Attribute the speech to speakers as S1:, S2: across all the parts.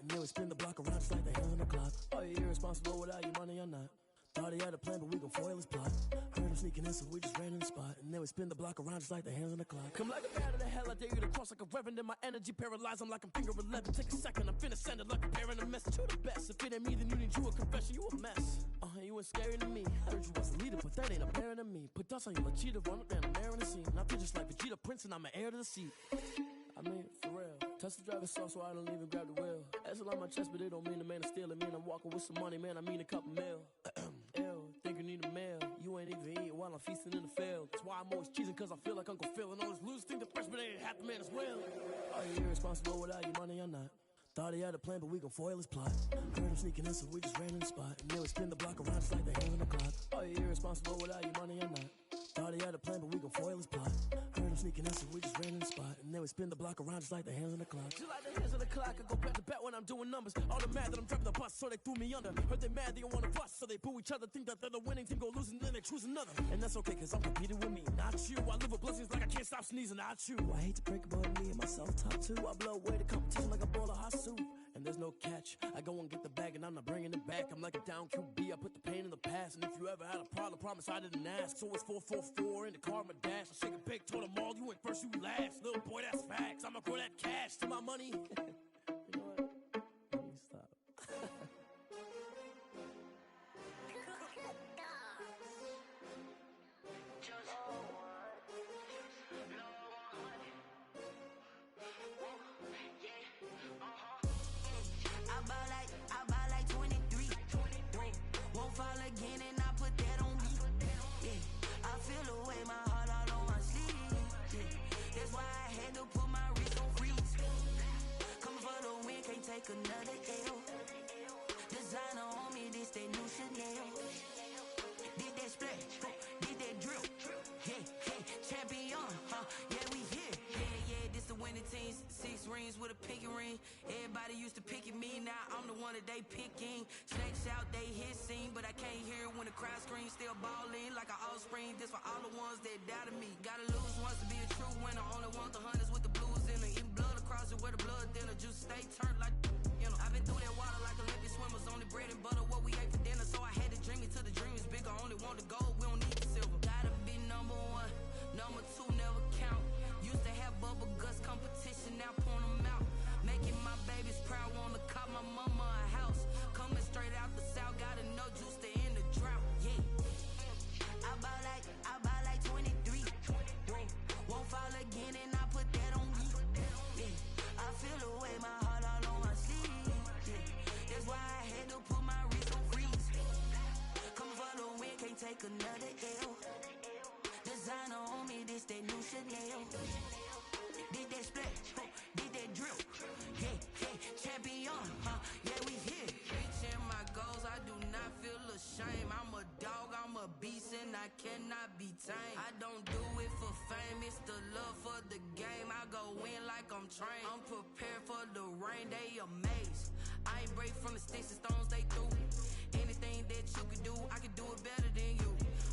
S1: and then we spin the block around just like the hands on the clock. Are you irresponsible without your money or not? Thought he had a plan, but we gon' foil his plot. Heard him sneaking in, so we just ran in the spot. And then we spin the block around just like the hands on the clock. Come like a bat of the hell, I dare you to cross like a reverend. In my energy paralyzed, I'm like I'm finger 11. Take a second, I'm finna send it like a parent a message. You the best, if it ain't me, then you need you a confession. You a mess, you ain't scary to me. Heard you was a leader, but that ain't apparent to me. Put dust on you like cheetah, run up down the mirror in the scene. I feel just like Vegeta Prince, and I'm an heir to the seat. I mean, for real. Touch the driver's soft, so I don't even grab the wheel. That's a lot on my chest, but it don't mean the man is stealing. Mean I'm walking with some money, man, I mean a couple mil. Ew, think you need a meal. You ain't even eating while I'm feasting in the field. That's why I'm always cheesing, cause I feel like Uncle Phil. And all those losers think the freshman ain't half the man as well. Are you irresponsible without your money or not? Thought he had a plan, but we gon' foil his plot. Heard him sneaking in, so we just ran in the spot. And then we spin the block around just like the hands on the clock. Are you irresponsible without your money or not? Thought he had a plan, but we gon' foil his plot. Heard him sneaking in, so we just ran in the spot. And then we spin the block around just like the hands on the clock. Just like the hands on the clock, I go back to back when I'm doing numbers. All the mad that I'm driving the bus, so they threw me under. Heard they mad, they don't wanna bust, so they boo each other. Think that they're the winning team, go losing, then they choose another. And that's okay, cause I'm competing with me, not you. I live with blessings like I can't stop sneezing, not you. I hate to break it, but me and myself top two. I blow away the competition like a bowl of hot soup. And there's no catch, I go and get the bag and I'm not bringing it back. I'm like a down QB, I put the pain in the past. And if you ever had a problem, promise I didn't ask. So it's 444 in the car, my dash. I shake a big, told them all, you ain't first, you last. Little boy, that's facts, I'ma grow that cash to my money. You know what? Let me stop.
S2: I buy like 23. Won't fall again and I put that on me. Yeah, I feel the way, my heart all on my sleeve. Yeah, that's why I had to put my wrist on freeze. Coming for the win, can't take another L. Designer on me, this that new Chanel. Did that splash, did that drill. Yeah, champion, yeah, we here. Yeah, this the winning team. 6 rings with a pinky ring. Everybody used to pick at me, now I'm the one that they picking. Snakes out, they hissing, but I can't hear when the crowd screams. Still balling like an offspring. This for all the ones that doubted me. Gotta lose once to be a true winner. Only want the hunters with the blues in it. Eating blood across it where the blood thinner. Juice stay turned like, you know. I've been through that water like Olympic swimmers. Only bread and butter, what we ate for dinner. So I had to dream it till the dream is bigger. Only want the gold, we don't need the silver. Gotta be number 1, number 2 never count. Used to have bubble guts competition, now point them out. Making my babies proud, wanna cop my mama a house. Coming straight out the south, gotta know juice to end the drought. Yeah, I buy like 23. Won't fall again and I put that on me. Yeah, I feel the way, my heart all on my sleeve. Yeah, that's why I had to put my wrist on freeze. Coming for the win, can't take another L. Designer on me, this that new Chanel. Did that splash, did that drill. Yeah, champion, yeah, we here. Reaching my goals, I do not feel ashamed. I'm a dog, I'm a beast, and I cannot be tamed. I don't do it for fame, it's the love for the game. I go in like I'm trained. I'm prepared for the rain, they amazed. I ain't break from the sticks and stones they threw. Anything that you can do, I can do it better than you.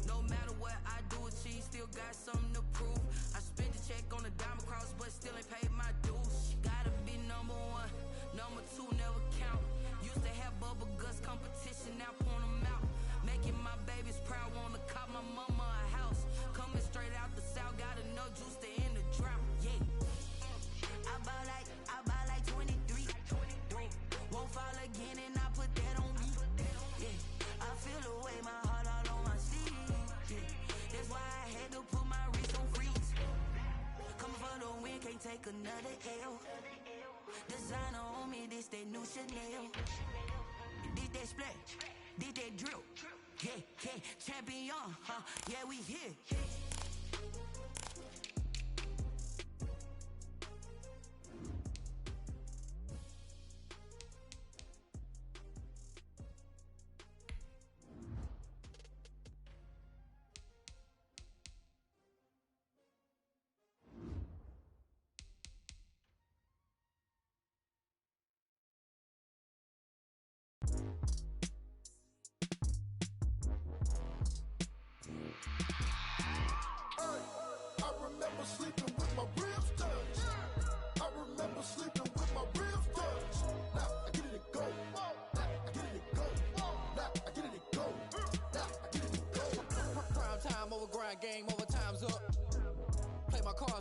S2: No matter what I do, achieve, still got something to prove. I spent the check on the diamond cross, but still ain't paid my dues. Gotta be number 1, number 2 never count. Used to have bubble guts competition, now point them out. Making my babies proud, wanna cop my mama a house. Coming straight out the south, gotta know juice to end the drought. Yeah, I buy like 23. Won't fall again and I put that on me. Yeah, I feel the way, my heart all on my sleeve. Yeah, that's why I had to put my wrist on freeze. Coming for the win, can't take another L. Designer on me, this that new Chanel. Did that splash, did that drill. Yeah, champion, yeah, we here.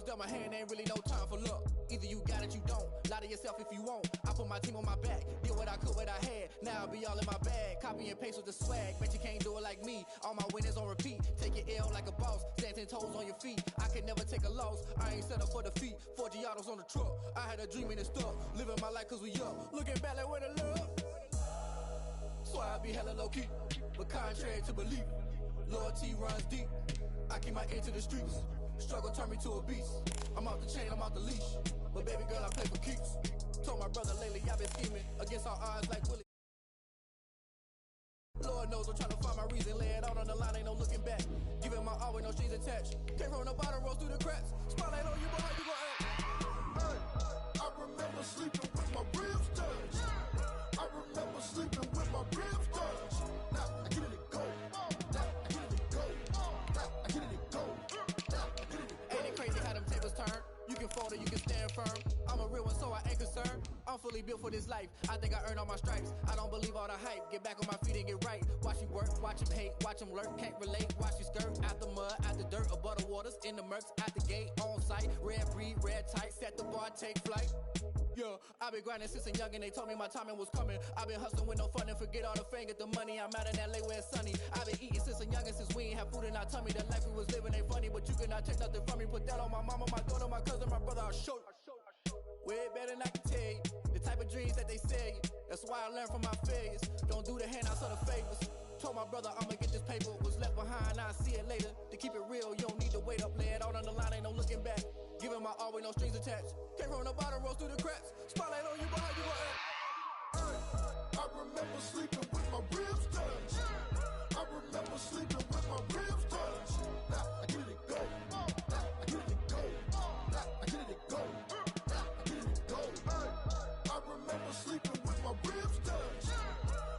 S3: dealt my hand, ain't really no time for luck. Either you got it, you don't. Lie to yourself if you won't. I put my team on my back, did what I could, what I had. Now I'll be all in my bag. Copy and paste with the swag. Bet you can't do it like me. All my winners on repeat. Take your L like a boss. Stand 10 toes on your feet. I can never take a loss. I ain't set up for defeat. 4 Giottos on the truck. I had a dream and it stuck. Living my life cause we up. Looking back like where the love. So I be hella low key. But contrary to belief, loyalty runs deep. I keep my ear to the streets. Struggle turned me to a beast. I'm off the chain, I'm off the leash. But baby girl, I play for keeps. Told my brother lately I've been scheming against all odds like Willie. Lord knows I'm trying to find my reason. Lay it out on the line, ain't no looking back. Giving my all with no strings attached. Came from the bottom, rose through the cracks. Spotlight on you, but how you gon' act?
S4: Hey, I remember sleeping with my ribs touched. I remember sleeping with my ribs touched. Now I get it go. Now I get it go. Now I get it go. Now I get it go.
S3: Ain't it crazy how them tables turn? You can fold it, you can stand firm. I'm a real one, so I ain't concerned. I'm fully built for this life. I think I earned all my stripes. I don't believe all the hype. Get back on my feet and get right. Watch you work, watch him hate, watch him lurk. Can't relate, watch you skirt. Out the mud, out the dirt, above the waters, in the murks, out the gate, on site. Red breed, red tight, set the bar, take flight. Yeah, I been grinding since a youngin'. They told me my timing was coming. I been hustling with no fun and forget all the fame, get the money. I'm out in LA where it's sunny. I been eating since a youngin', since we ain't have food in our tummy. The life we was living ain't funny, but you cannot take nothing from me. Put that on my mama, my daughter, my cousin, my brother. I'll show you. Way better than I can tell you. The type of dreams that they sell you. That's why I learned from my failures. Don't do the handouts or the favors. Told my brother I'ma get this paper. Was left behind, I'll see it later. To keep it real, you don't need to wait up. Lay it out on the line, ain't no looking back. Giving my all with no strings attached. Came from the bottom, rose through the cracks. Spotlight on you, but how you gon' act?
S4: Hey, I remember sleeping with my ribs touched. I remember sleeping with my ribs touched. Now I get it go. Now I get it go. Now I get it go. Now I get it go. Hey, I remember sleeping with my ribs touched.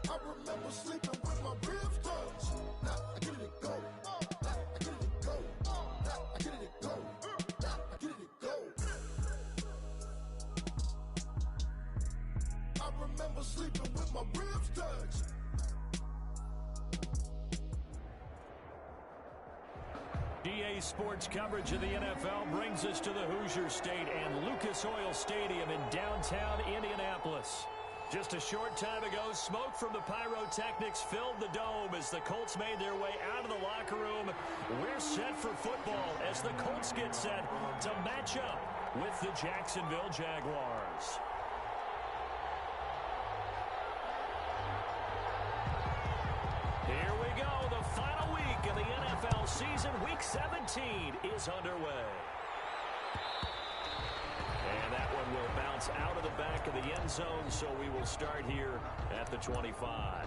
S4: I remember sleeping with my ribs touched. Now I get it go. Now I get it go. Now I get it go. Now I get it go. I remember sleeping with my ribs touched.
S5: DA Sports coverage of the NFL brings us to the Hoosier State and Lucas Oil Stadium in downtown Indianapolis. Just a short time ago, smoke from the pyrotechnics filled the dome as the Colts made their way out of the locker room. We're set for football as the Colts get set to match up with the Jacksonville Jaguars. Here we go. The final week of the NFL season, Week 17, is underway. And that one will bounce out of the back of the end zone, so we will start here at the 25.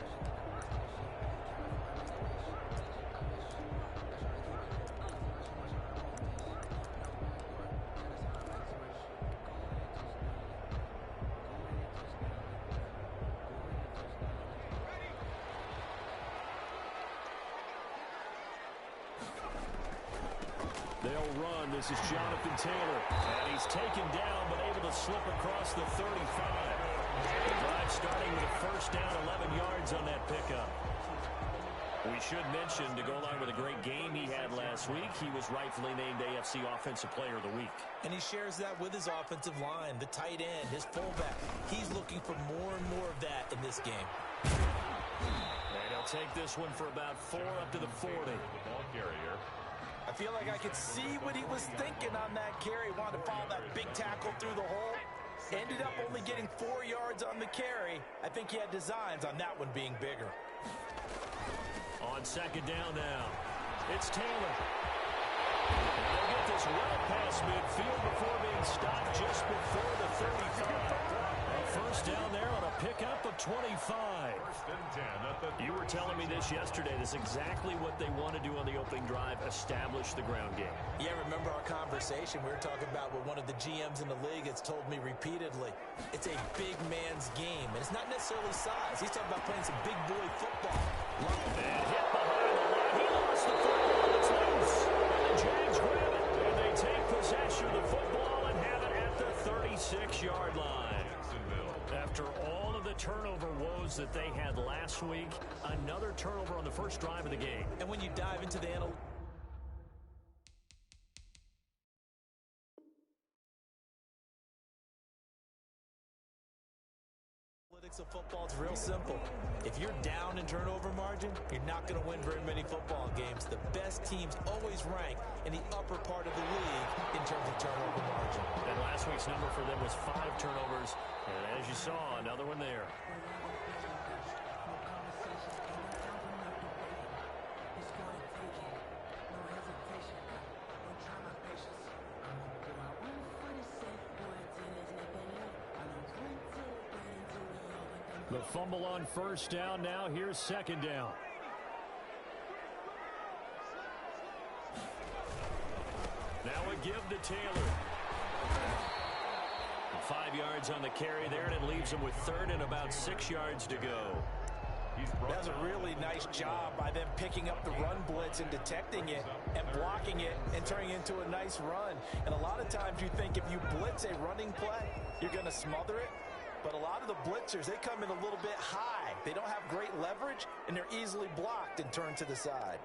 S5: They'll run. This is Jonathan Taylor. And he's taken down, but able to slip across the 35. The drive starting with a first down, 11 yards on that pickup. We should mention, to go along with a great game he had last week, he was rightfully named AFC Offensive Player of the Week. And he shares that with his offensive line, the tight end, his fullback. He's looking for more and more of that in this game. And he'll take this one for about 4 up to the 40. The ball carrier.
S6: I feel like I could see what he was thinking on that carry. Wanted to follow that big tackle through the hole. Ended up only getting 4 yards on the carry. I think he had designs on that one being bigger.
S5: On second down now, it's Taylor. And they'll get this well past midfield before being stopped just before the 35. A first down there on a pickup of 25. You were telling me this yesterday. This is exactly what they want to do on the opening drive, establish the ground game.
S6: Yeah, remember our conversation? We were talking about what one of the GMs in the league has told me repeatedly. It's a big man's game, and it's not necessarily size. He's talking about playing some big boy football.
S5: And hit behind the line. He lost the football. It's loose. And the Jags grab it. And they take possession of the football and have it at the 36-yard line. After all of the turnover woes that they had last week, another turnover on the first drive of the game. And when you dive into the
S6: Of football is real simple. If you're down in turnover margin, you're not going to win very many football games. The best teams always rank in the upper part of the league in terms of turnover margin.
S5: And last week's number for them was 5 turnovers. And as you saw, another one there. The fumble on first down. Now here's second down. Now a give to Taylor. 5 yards on the carry there, and it leaves him with third and about 6 yards to go.
S6: That's a really nice job by them picking up the run blitz and detecting it and blocking it and turning it into a nice run. And a lot of times you think if you blitz a running play, you're going to smother it. But a lot of the blitzers, they come in a little bit high. They don't have great leverage, and they're easily blocked and turned to the side.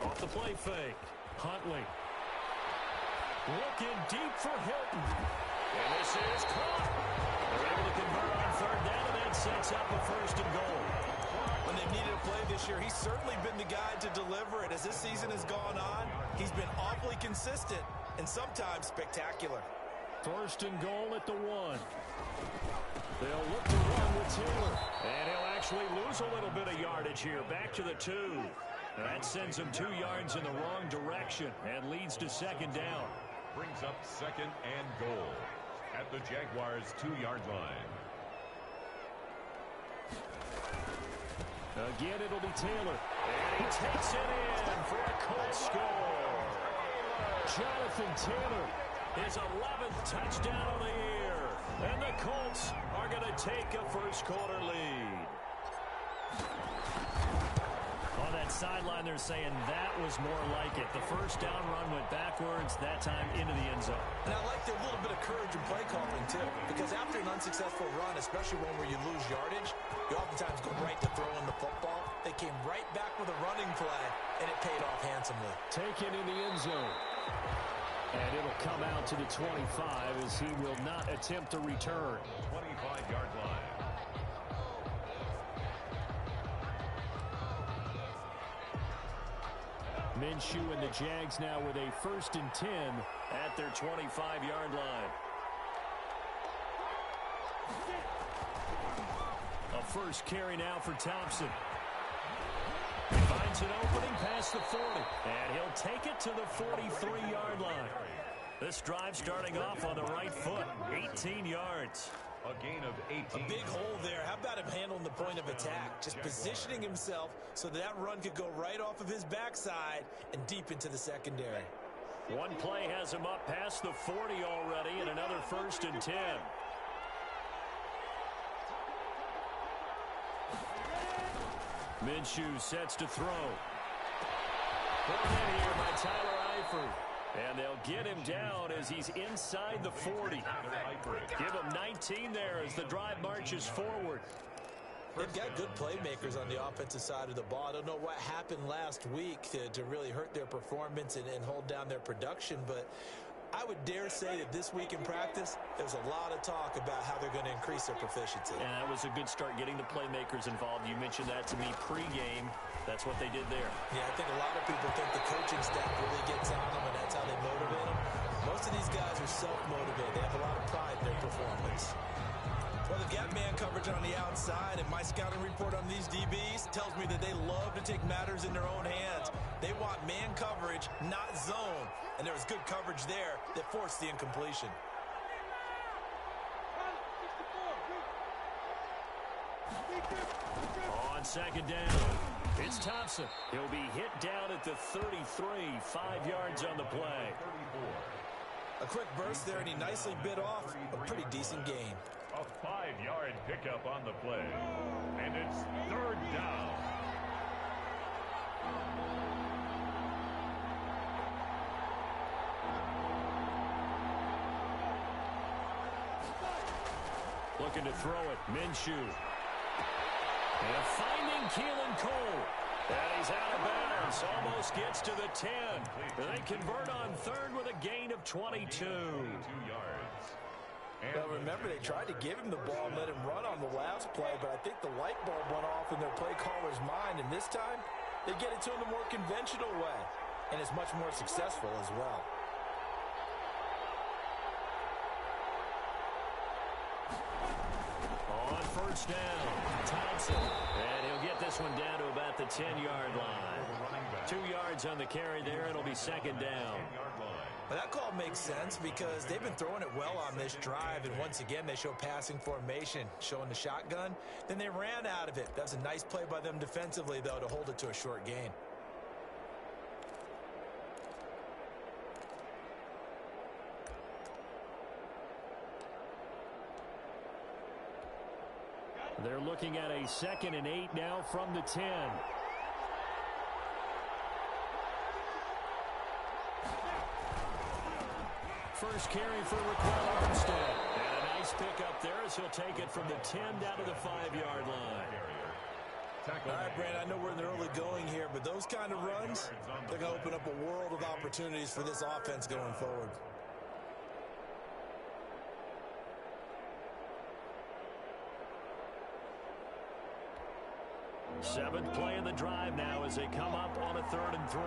S5: Off the play fake. Huntley. Looking deep for Hilton. And this is caught. They're able to convert on third down, and that sets up a first and goal.
S6: When they've needed a play this year, he's certainly been the guy to deliver it. As this season has gone on, he's been awfully consistent and sometimes spectacular.
S5: First and goal at the 1. They'll look to run with Taylor. And he'll actually lose a little bit of yardage here. Back to the 2. That sends him 2 yards in the wrong direction and leads to second down.
S7: Brings up second and goal at the Jaguars' 2-yard line.
S5: Again, it'll be Taylor. And he takes it in for a Colts score. Jonathan Taylor, his 11th touchdown of the year. And the Colts are going to take a first-quarter lead. On that sideline, they're saying that was more like it. The first down run went backwards, that time into the end zone.
S6: And I like a little bit of courage in play calling, too, because after an unsuccessful run, especially one where you lose yardage, you oftentimes go right to throwing the football. They came right back with a running flag, and it paid off handsomely.
S5: Taken in the end zone. And it'll come out to the 25 as he will not attempt to return.
S7: 25-yard line.
S5: Minshew and the Jags now with a 1st and 10 at their 25-yard line. A first carry now for Thompson. He finds an opening past the 40, and he'll take it to the 43-yard line. This drive starting off on the right foot, 18 yards.
S7: A gain of 18.
S6: A big hole there. How about him handling the point of attack? Just positioning himself so that run could go right off of his backside and deep into the secondary.
S5: One play has him up past the 40 already, and another 1st and 10. Minshew sets to throw. Put in here by Tyler Eifert. And they'll get him down as he's inside the 40. Give him 19 there as the drive marches forward.
S6: They've got good playmakers on the offensive side of the ball. I don't know what happened last week to really hurt their performance and hold down their production, but I would dare say that this week in practice, there's a lot of talk about how they're going to increase their proficiency.
S5: And that was a good start getting the playmakers involved. You mentioned that to me pregame. That's what they did there.
S6: Yeah, I think a lot of people think the coaching staff really gets on them, and that's how they motivate them. Most of these guys are self-motivated. They have a lot of pride in their performance. Well, they've got man coverage on the outside, and my scouting report on these DBs tells me that they love to take matters in their own hands. They want man coverage, not zone. And there was good coverage there that forced the incompletion.
S5: On second down, it's Thompson. He'll be hit down at the 33, 5 yards on the play.
S6: A quick burst there, and he nicely bit off a pretty decent gain.
S7: A 5-yard pickup on the play. And it's third down.
S5: Looking to throw it, Minshew. And finding Keelan Cole. And he's out of bounds. Almost gets to the 10. They convert on third with a gain of 22.
S7: 22 yards.
S6: Well, remember, they tried to give him the ball and let him run on the last play, but I think the light bulb went off in their play caller's mind, and this time they get it to him the more conventional way, and it's much more successful as well.
S5: On first down, Thompson. And he'll get this one down to about the 10-yard line. 2 yards on the carry there. It'll be second down.
S6: Well, that call makes sense because they've been throwing it well on this drive, and once again they show passing formation, showing the shotgun. Then they ran out of it. That's a nice play by them defensively, though, to hold it to a short gain.
S5: They're looking at a 2nd and 8 now from the 10. First carry for Raquel Armstead. And a nice pick up there as he'll take it from the 10 down to the 5-yard line.
S6: All right, Brand, I know we're in the early going here, but those kind of runs, they're going to open up a world of opportunities for this offense going forward.
S5: Seventh play of the drive now as they come up on a 3rd and 3.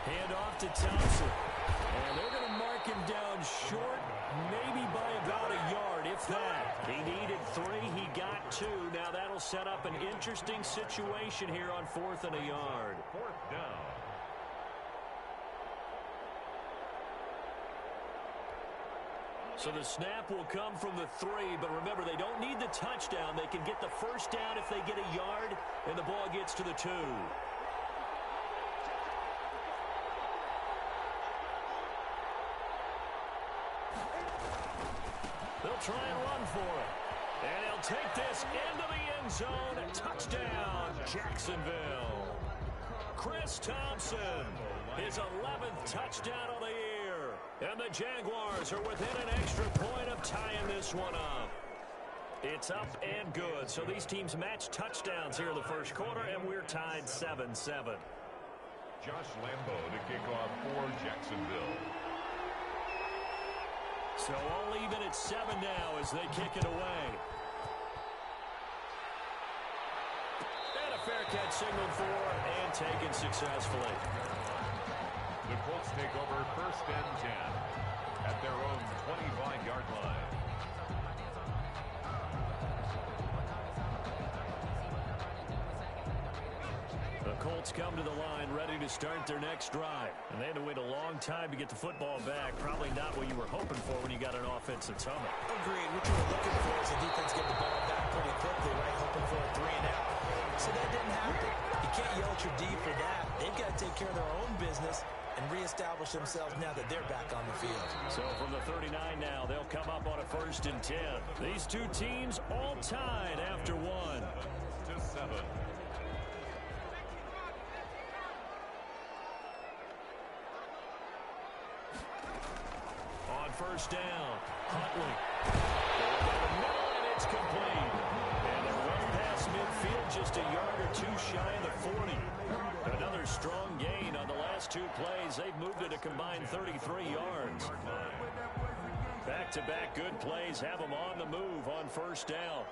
S5: Hand off to Thompson. And they're going to mark him down short, maybe by about a yard, if that. He needed 3. He got 2. Now that'll set up an interesting situation here on 4th and a yard.
S7: 4th down.
S5: So the snap will come from the 3, but remember, they don't need the touchdown. They can get the first down if they get a yard, and the ball gets to the 2. They'll try and run for it. And he'll take this into the end zone. Touchdown, Jacksonville. Chris Thompson, his 11th touchdown of the year. And the Jaguars are within an extra point of tying this one up. It's up and good. So these teams match touchdowns here in the first quarter, and we're tied 7-7.
S7: Josh Lambo to kick off for Jacksonville.
S5: So all even at 7 now as they kick it away. And a fair catch signaled for and taken successfully.
S7: The Colts take over 1st and 10 at their own 25-yard line.
S5: The Colts come to the line ready to start their next drive. And they had to wait a long time to get the football back. Probably not what you were hoping for when you got an offense that's humming.
S6: Agreed. What you were looking for is the defense get the ball back pretty quickly, right? Hoping for a 3 and out. So that didn't happen. You can't yell at your D for that. They've got to take care of their own business and reestablish themselves now that they're back on the field.
S5: So from the 39 now, they'll come up on a 1st and 10. These two teams all tied after 1.
S7: 7-7.
S5: On first down, Huntley. And it's complete. And they run past midfield just a yard or 2 shy of the 40. Another strong gain on the last 2 plays. They've moved it a combined 33 yards. Back-to-back good plays have them on the move on first down.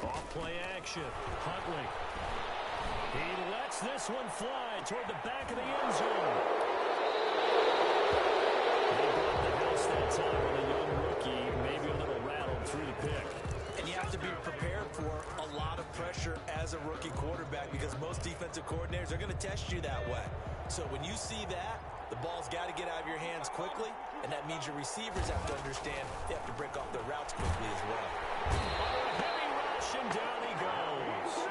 S5: Off-play action. Huntley. He lets this one fly toward the back of the end zone. They brought the house that time with a young rookie, maybe a little rattled through the pick.
S6: And you have to be prepared for a lot of pressure as a rookie quarterback because most defensive coordinators are going to test you that way. So when you see that, the ball's got to get out of your hands quickly, and that means your receivers have to understand they have to break off their routes quickly as well.
S5: Heavy rush, and down he goes.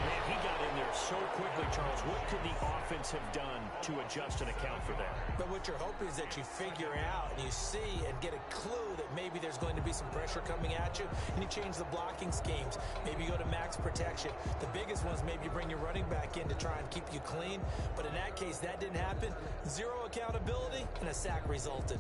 S5: Man, he got in there so quickly, Charles. What could the offense have done to adjust and account for that?
S6: But what you're hoping is that you figure out and you see and get a clue that maybe there's going to be some pressure coming at you, and you change the blocking schemes. Maybe you go to max protection. The biggest ones, maybe you bring your running back in to try and keep you clean. But in that case, that didn't happen. 0 accountability, and a sack resulted.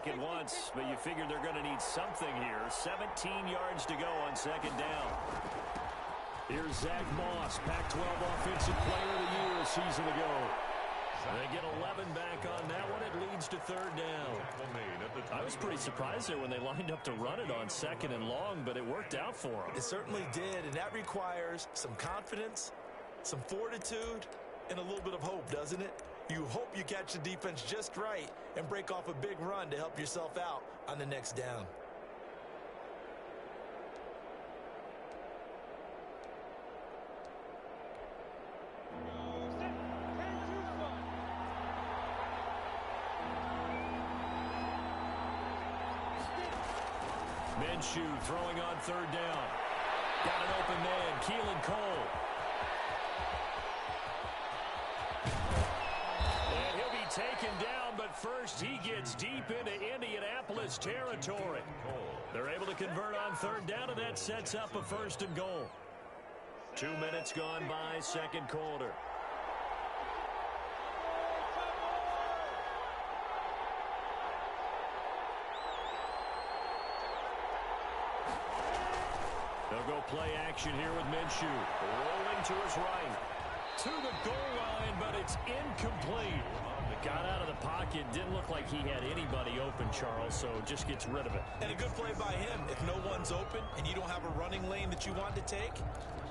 S5: back at once, but you figure they're going to need something here. 17 yards to go on second down. Here's Zach Moss, Pac-12 Offensive Player of the Year a season ago. They get 11 back on that one. It leads to third down. I was pretty surprised there when they lined up to run it on second and long, but it worked out for them.
S6: It certainly did, and that requires some confidence, some fortitude, and a little bit of hope, doesn't it? You hope you catch the defense just right and break off a big run to help yourself out on the next down.
S5: Minshew throwing on third down. Got an open man, Keelan Cole. And he'll be taken down, but first he gets deep into Indianapolis territory. They're able to convert on third down, and that sets up a first and goal. 2 minutes gone by, second quarter. They'll go play action here with Minshew. Rolling to his right. To the goal line, but it's incomplete. Got out of the pocket. Didn't look like he had anybody open, Charles, so just gets rid of it.
S6: And a good play by him. If no one's open and you don't have a running lane that you want to take,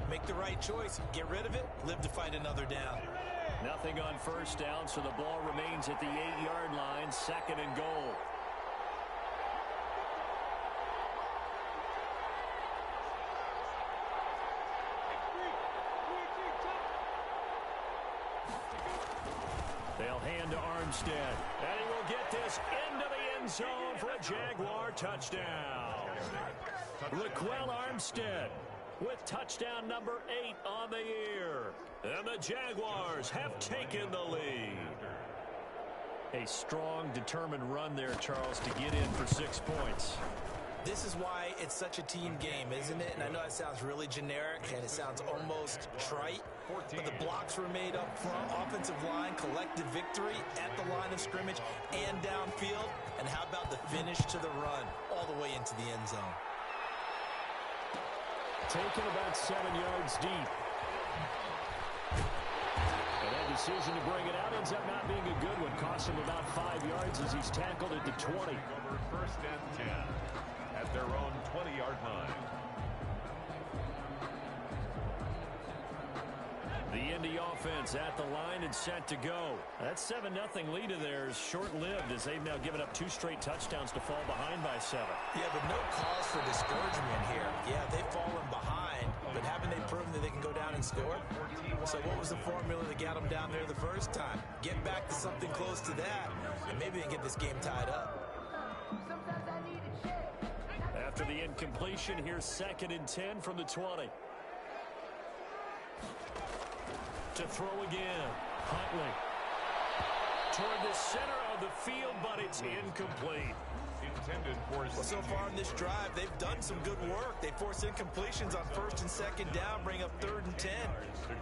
S6: make the right choice. Get rid of it. Live to fight another down.
S5: Nothing on first down, so the ball remains at the 8-yard line. Second and goal. They'll hand to Armstead, and he will get this into the end zone for a Jaguar touchdown. Raquel Armstead with touchdown number 8 on the year. And the Jaguars have taken the lead. A strong, determined run there, Charles, to get in for 6 points.
S6: This is why it's such a team game, isn't it? And I know it sounds really generic and it sounds almost trite, but the blocks were made up front, offensive line, collective victory at the line of scrimmage and downfield. And how about the finish to the run all the way into the end zone?
S5: Taken about 7 yards deep. And that decision to bring it out ends up not being a good one. Cost him about 5 yards as he's tackled at the 20.
S7: First and 10 at their own 20-yard line.
S5: The Indy offense at the line and set to go. That 7-0 lead of theirs short-lived as they've now given up 2 straight touchdowns to fall behind by 7.
S6: Yeah, but no cause for discouragement here. Yeah, they've fallen behind, but haven't they proven that they can go down and score? So what was the formula that got them down there the first time? Get back to something close to that, and maybe they can get this game tied up.
S5: After the incompletion, here's 2nd and 10 from the 20. To throw again. Huntley. Toward the center of the field, but it's incomplete.
S7: Intended for
S6: well, so far in this drive, they've done some good work. They force incompletions on 1st and 2nd down, bring up 3rd and 10.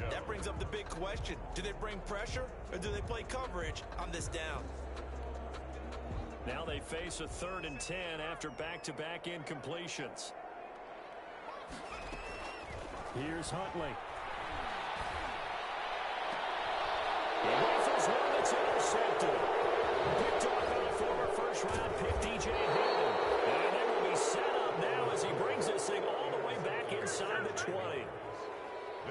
S6: That brings up the big question. Do they bring pressure or do they play coverage on this down?
S5: Now they face a 3rd and 10 after back-to-back incompletions. Here's Huntley. He rifles one that's intercepted. Picked off on a former first-round pick, DJ Hayden. And they will be set up now as he brings this thing all the way back inside the 20.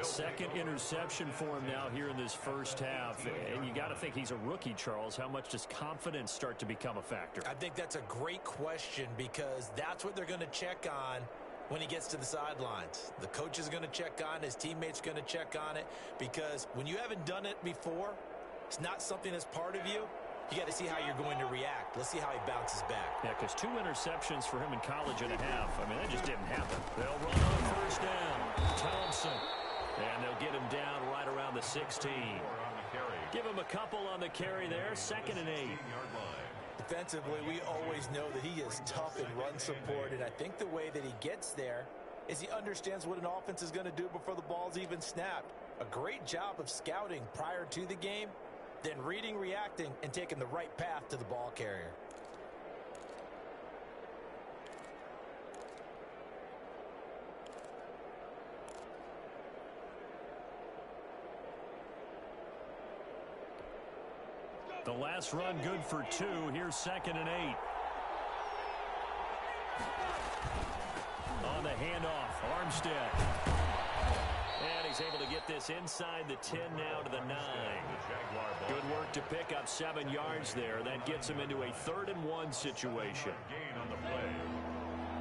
S5: Second interception for him now here in this first half. And you got to think he's a rookie, Charles. How much does confidence start to become a factor?
S6: I think that's a great question because that's what they're going to check on when he gets to the sidelines. The coach is going to check on it. His teammates going to check on it because when you haven't done it before, it's not something that's part of you. You got to see how you're going to react. Let's see how he bounces back.
S5: Yeah, because 2 interceptions for him in college and a half. I mean, that just didn't happen. They'll run on first down. Thompson. And they'll get him down right around the 16. Give him a couple on the carry there. 2nd and 8.
S6: Defensively, we always know that he is tough in run support, and I think the way that he gets there is he understands what an offense is going to do before the ball's even snapped. A great job of scouting prior to the game, then reading, reacting, and taking the right path to the ball carrier.
S5: The last run good for 2. Here's 2nd and 8. On the handoff, Armstead. And he's able to get this inside the 10 now to the 9. Good work to pick up 7 yards there. That gets him into a 3rd and 1 situation.
S7: Gain on the play.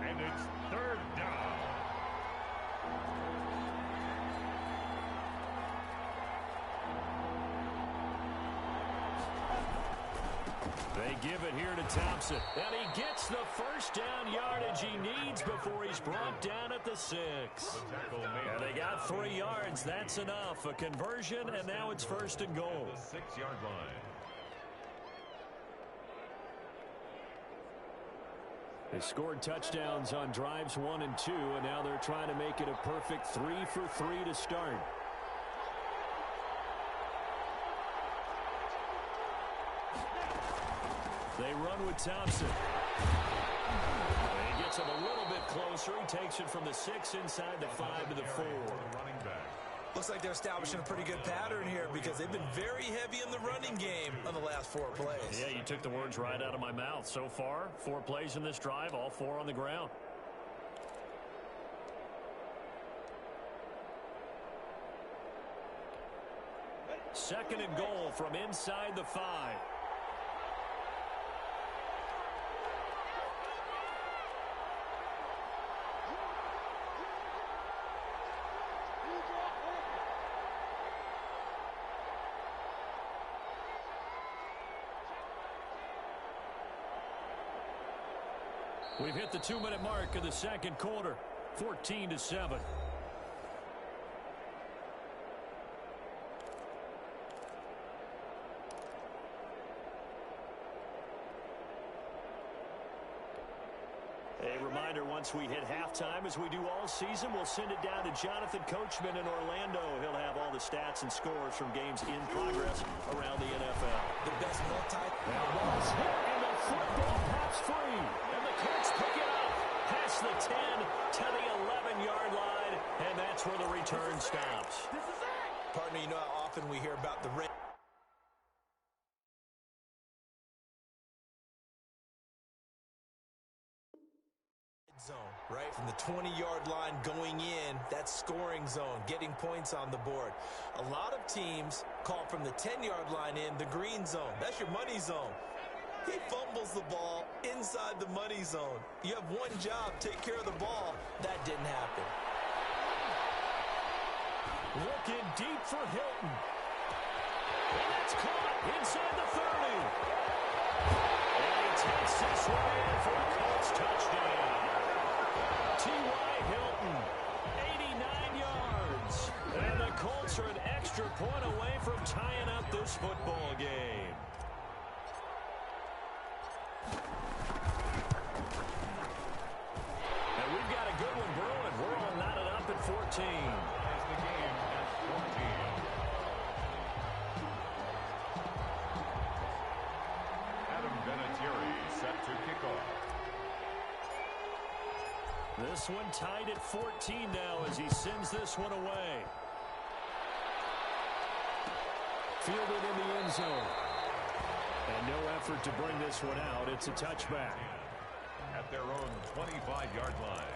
S7: And it's 3rd down.
S5: They give it here to Thompson. And he gets the first down yardage he needs before he's brought down at the 6. And they got 3 yards. That's enough. A conversion, and now it's 1st and goal.
S7: The 6-yard line.
S5: They scored touchdowns on drives 1 and 2, and now they're trying to make it a perfect 3 for 3 to start. They run with Thompson. He gets him a little bit closer. He takes it from the 6 inside the 5 to the 4.
S6: Looks like they're establishing a pretty good pattern here because they've been very heavy in the running game on the last 4 plays.
S5: Yeah, you took the words right out of my mouth. So far, 4 plays in this drive, all 4 on the ground. Second and goal from inside the 5. We've hit the 2-minute mark of the second quarter, 14-7. A reminder, once we hit halftime, as we do all season, we'll send it down to Jonathan Coachman in Orlando. He'll have all the stats and scores from games in progress around the NFL.
S6: The best multi.
S5: That was hit, and the football pops free. And the Colts pick it up past the 10 to the 11-yard line, and that's where the return stops.
S6: Partner, you know how often we hear about the red zone, right? From the 20-yard line going in, that's scoring zone, getting points on the board. A lot of teams call from the 10-yard line in the green zone. That's your money zone. He fumbles the ball inside the money zone. You have one job, take care of the ball. That didn't happen.
S5: Looking deep for Hilton. And that's caught inside the 30. And he takes this one in for a Colts touchdown. T.Y. Hilton, 89 yards. And the Colts are an extra point away from tying up this football game. And we've got a good one brewing. We're all knotted up at 14.
S7: As the game at 14. Adam Vinatieri set to kick off.
S5: This one tied at 14 now as he sends this one away. Fielded in the end zone. And no effort to bring this one out. It's a touchback.
S7: At their own 25-yard line.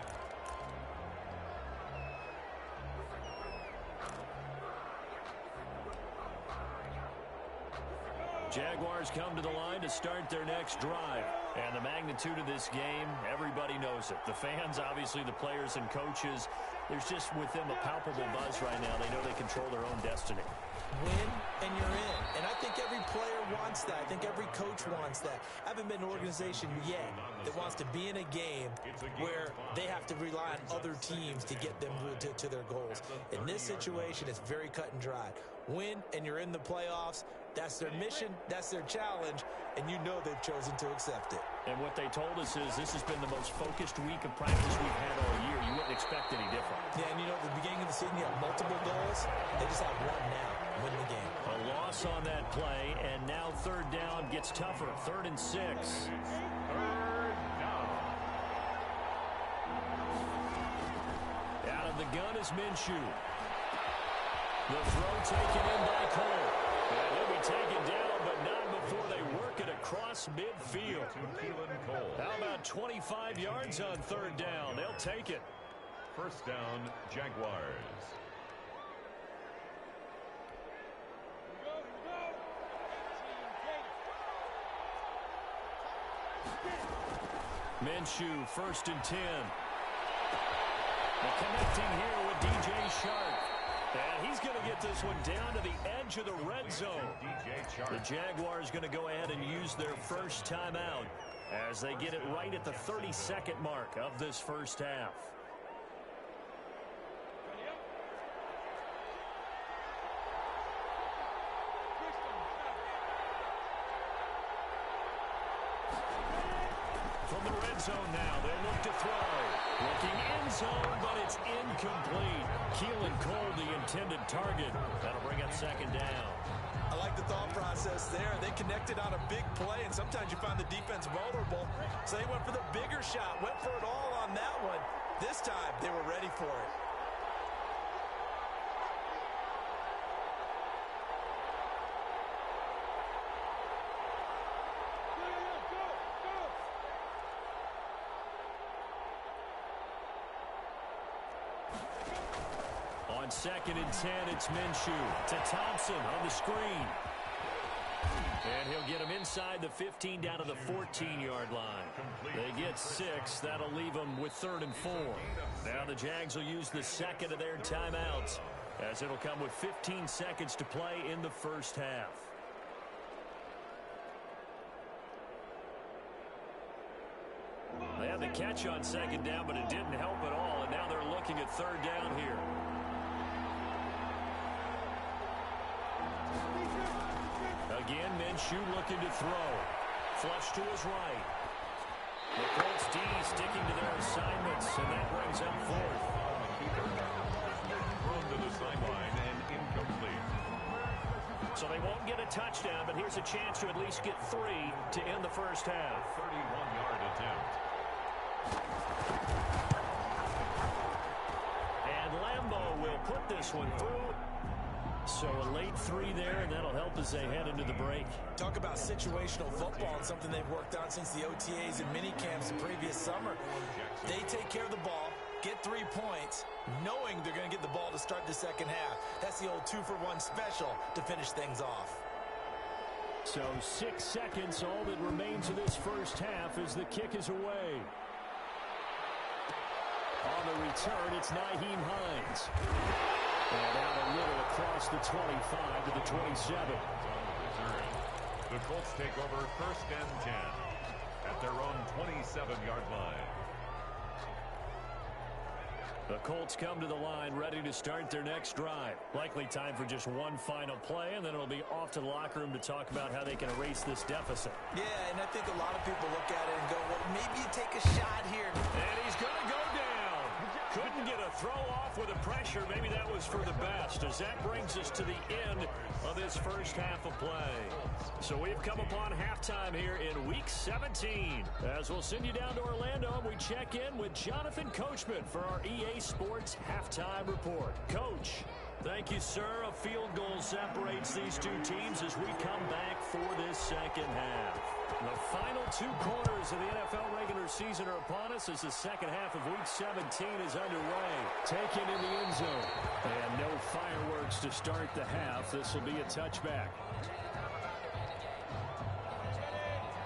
S5: Jaguars come to the line to start their next drive. And the magnitude of this game, everybody knows it. The fans, obviously the players and coaches, there's just with them a palpable buzz right now. They know they control their own destiny.
S6: Win and you're in. And I think every player wants that. I think every coach wants that. I haven't been an organization yet that wants to be in a game where they have to rely on other teams to get them to their goals. In this situation, it's very cut and dry. Win and you're in the playoffs. That's their mission. That's their challenge. And you know they've chosen to accept it.
S5: And what they told us is this has been the most focused week of practice we've had all year. You wouldn't expect any different.
S6: Yeah, and you know, at the beginning of the season, you have multiple goals. They just have one now. Win the game.
S5: A loss on that play, and now third down gets tougher. 3rd and 6.
S7: Third down.
S5: Out of the gun is Minshew. The throw taken in by Cole. And he'll be taken down, but not before across midfield. How about 25 yards on third down? They'll take it.
S7: First down, Jaguars.
S5: Minshew, 1st and 10. And connecting here with DJ Shark. And he's going to get this one down to the edge of the red zone. The Jaguars going to go ahead and use their first timeout as they get it right at the 32nd mark of this first half. From the red zone now, they look to throw. Looking end zone, but it's incomplete. Keelan Cole, the intended target. That'll bring up 2nd down.
S6: I like the thought process there. They connected on a big play, and sometimes you find the defense vulnerable. So they went for the bigger shot, went for it all on that one. This time, they were ready for it.
S5: On 2nd and 10, it's Minshew to Thompson on the screen. And he'll get him inside the 15 down to the 14-yard line. They get 6. That'll leave them with 3rd and 4. Now the Jags will use the 2nd of their timeouts as it'll come with 15 seconds to play in the first half. They had the catch on 2nd down, but it didn't help at all. And now they're looking at 3rd down here. Again, Minshew looking to throw. Flush to his right. The Colts D sticking to their assignments, and that brings up 4th.
S7: Thrown to the sideline and incomplete.
S5: So they won't get a touchdown, but here's a chance to at least get 3 to end the first half.
S7: 31-yard attempt.
S5: And Lambeau will put this one through. So a late 3 there, and that'll help as they head into the break.
S6: Talk about situational football and something they've worked on since the OTAs and mini camps the previous summer. They take care of the ball, get 3 points, knowing they're going to get the ball to start the second half. That's the old 2-for-1 special to finish things off.
S5: So 6 seconds, all that remains of this first half as the kick is away. On the return, it's Nyheim Hines. And out a little across the 25 to the 27.
S7: The Colts take over 1st and 10 at their own 27-yard line.
S5: The Colts come to the line ready to start their next drive. Likely time for just one final play, and then it'll be off to the locker room to talk about how they can erase this deficit.
S6: Yeah, and I think a lot of people look at it and go, well, maybe you take a shot here.
S5: And he's going to go down. Couldn't get a throw off with the pressure. Maybe that was for the best, as that brings us to the end of this first half of play. So we've come upon halftime here in Week 17. As we'll send you down to Orlando, and we check in with Jonathan Coachman for our EA Sports Halftime Report. Coach, thank you, sir. A field goal separates these two teams as we come back for this second half. The final 2 quarters of the NFL regular season are upon us as the second half of Week 17 is underway. Taken in the end zone. And no fireworks to start the half. This will be a touchback.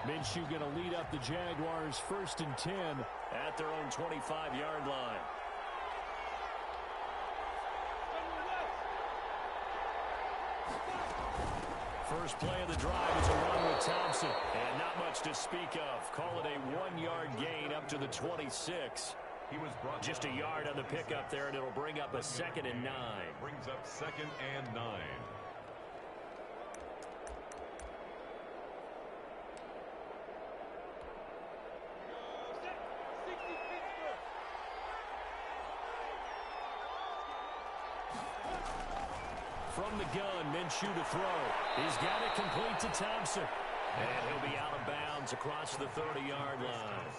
S5: Minshew going to lead up the Jaguars 1st and 10 at their own 25-yard line. First play of the drive is a run with Thompson. And not much to speak of. Call it a 1-yard gain up to the 26.
S7: He was brought
S5: just a yard on the pickup there, and it'll bring up a 2nd and 9.
S7: Brings up 2nd and 9.
S5: From the gun, Minshew to throw. He's got it complete to Thompson. And he'll be out of bounds across the 30-yard line.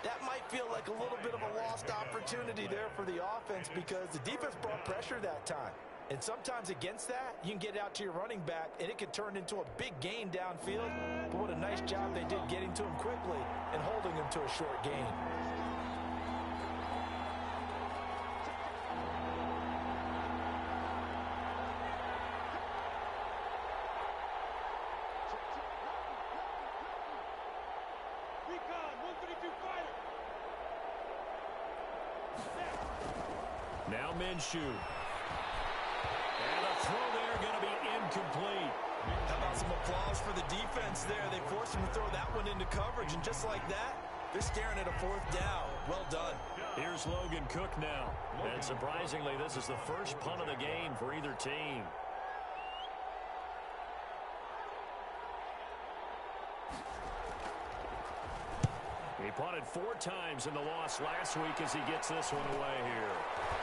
S6: That might feel like a little bit of a lost opportunity there for the offense because the defense brought pressure that time. And sometimes against that, you can get out to your running back, and it could turn into a big gain downfield. But what a nice job they did getting to him quickly and holding him to a short gain.
S5: Now Minshew. And a throw there going to be incomplete.
S6: How about some applause for the defense there? They forced him to throw that one into coverage, and just like that, they're staring at a 4th down. Well done.
S5: Here's Logan Cook now. And surprisingly, this is the first punt of the game for either team. He punted 4 times in the loss last week as he gets this one away here.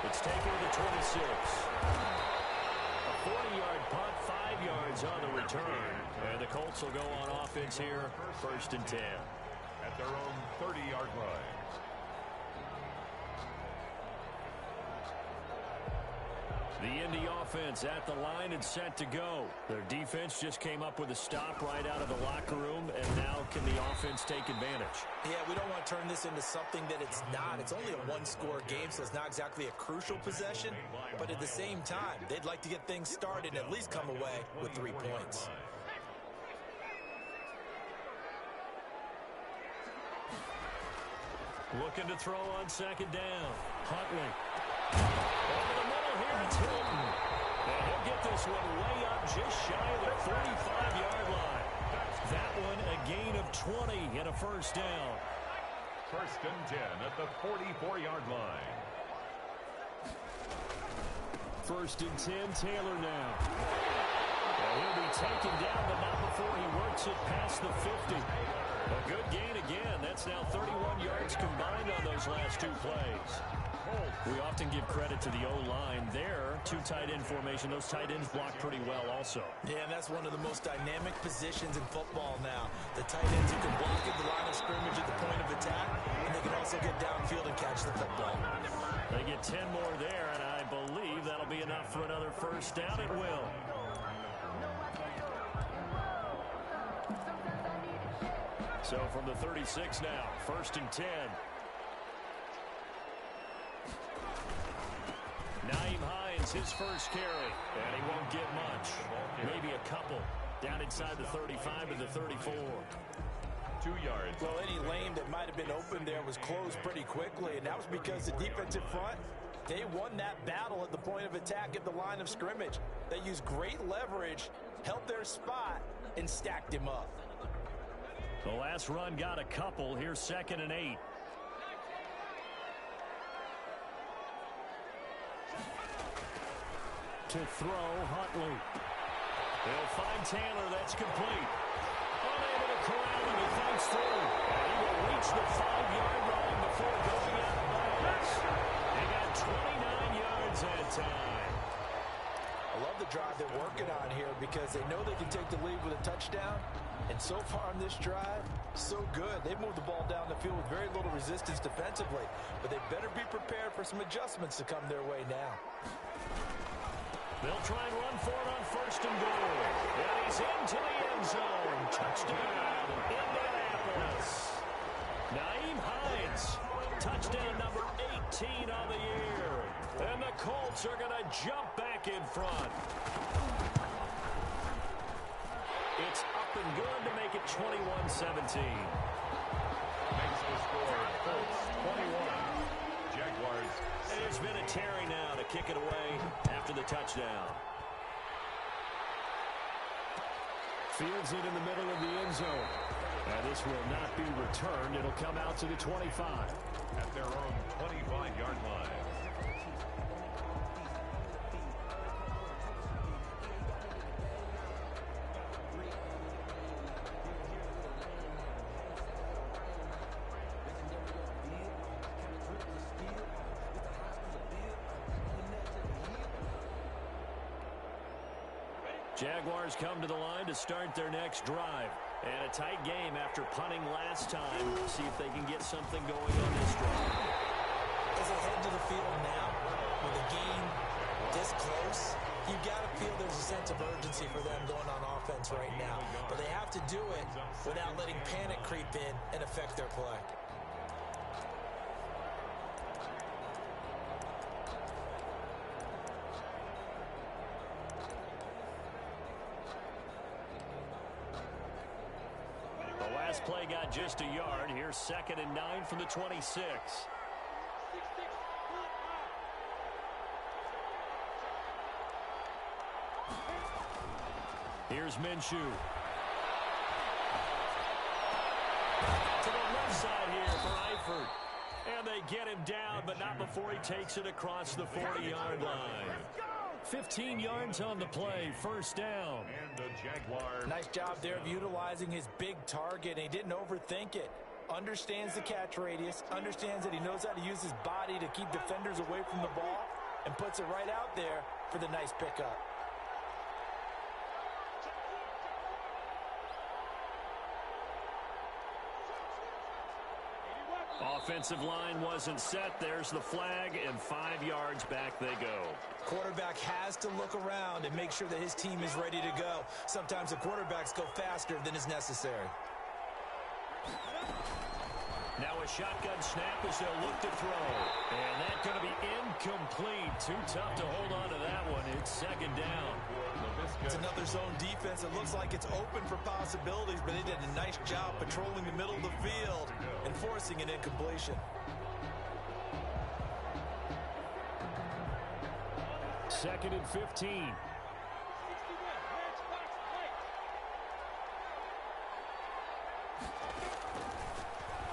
S5: It's taken to the 26. A 40-yard punt, 5 yards on the return. And the Colts will go on offense here, 1st and 10.
S7: At their own 30-yard line.
S5: The Indy offense at the line and set to go. Their defense just came up with a stop right out of the locker room, and now can the offense take advantage?
S6: Yeah, we don't want to turn this into something that it's not. It's only a 1-score game, so it's not exactly a crucial possession. But at the same time, they'd like to get things started and at least come away with 3 points.
S5: Looking to throw on 2nd down. Huntley. Over the middle here, it's Hilton. And he'll get this one way up just shy of the 35-yard line. That one a gain of 20 and a 1st down.
S7: 1st and 10 at the 44-yard line.
S5: 1st and 10, Taylor now. And he'll be taken down, but not before he works it past the 50. A good gain again. That's now 31 yards combined on those last 2 plays. We often give credit to the O-line there. 2 tight end formation. Those tight ends block pretty well also.
S6: Yeah, and that's one of the most dynamic positions in football now. The tight ends who can block at the line of scrimmage at the point of attack, and they can also get downfield and catch the football.
S5: They get 10 more there, and I believe that'll be enough for another 1st down. It will. So from the 36 now, 1st and 10. Nyheim Hines, his first carry, and he won't get much. Maybe a couple. Down inside the 35 to the 34.
S7: 2 yards.
S6: Well, any lane that might have been open there was closed pretty quickly, and that was because the defensive front, they won that battle at the point of attack at the line of scrimmage. They used great leverage, held their spot, and stacked him up.
S5: The last run got a couple. Here's 2nd and 8. To throw, Huntley. They'll find Taylor. That's complete. Unable to corral him. He fights through. And he will reach the 5-yard line before going out of bounds. They got 29 yards that time.
S6: I love the drive they're working on here because they know they can take the lead with a touchdown. And so far on this drive, so good. They've moved the ball down the field with very little resistance defensively. But they better be prepared for some adjustments to come their way now.
S5: They'll try and run for it on 1st and goal. And he's into the end zone. Touchdown, Indianapolis. Nyheim Hines, touchdown number 18 on the year. And the Colts are going to jump back in front. It's up and good to make it 21-17.
S7: Makes the score Colts 21. Jaguars.
S5: And it's been a Terry now to kick it away after the touchdown. Fields it in the middle of the end zone. And this will not be returned. It'll come out to the 25.
S7: At their own 25-yard line.
S5: Jaguars come to the line to start their next drive. And a tight game after punting last time. See if they can get something going on this drive.
S6: As they head to the field now, with a game this close, offense right now. But they have to do it without letting panic creep in and affect their play.
S5: The last play got just a yard. Here's 2nd and 9 from the 26. Here's Minshew. To the left side here for Eifert. And they get him down, but not before he takes it across the 40-yard line. 15 yards on the play, first down.
S7: And the Jaguars.
S6: Nice job there of utilizing his big target, and he didn't overthink it. Understands the catch radius, understands that he knows how to use his body to keep defenders away from the ball, and puts it right out there for the nice pickup.
S5: Offensive line wasn't set. There's the flag, and 5 yards back they go.
S6: Quarterback has to look around and make sure that his team is ready to go. Sometimes the quarterbacks go faster than is necessary.
S5: Now a shotgun snap as they'll look to throw. And that's going to be incomplete. Too tough to hold on to that one. It's 2nd down.
S6: It's another zone defense. It looks like it's open for possibilities, but they did a nice job patrolling the middle of the field and forcing an incompletion.
S5: 2nd and 15.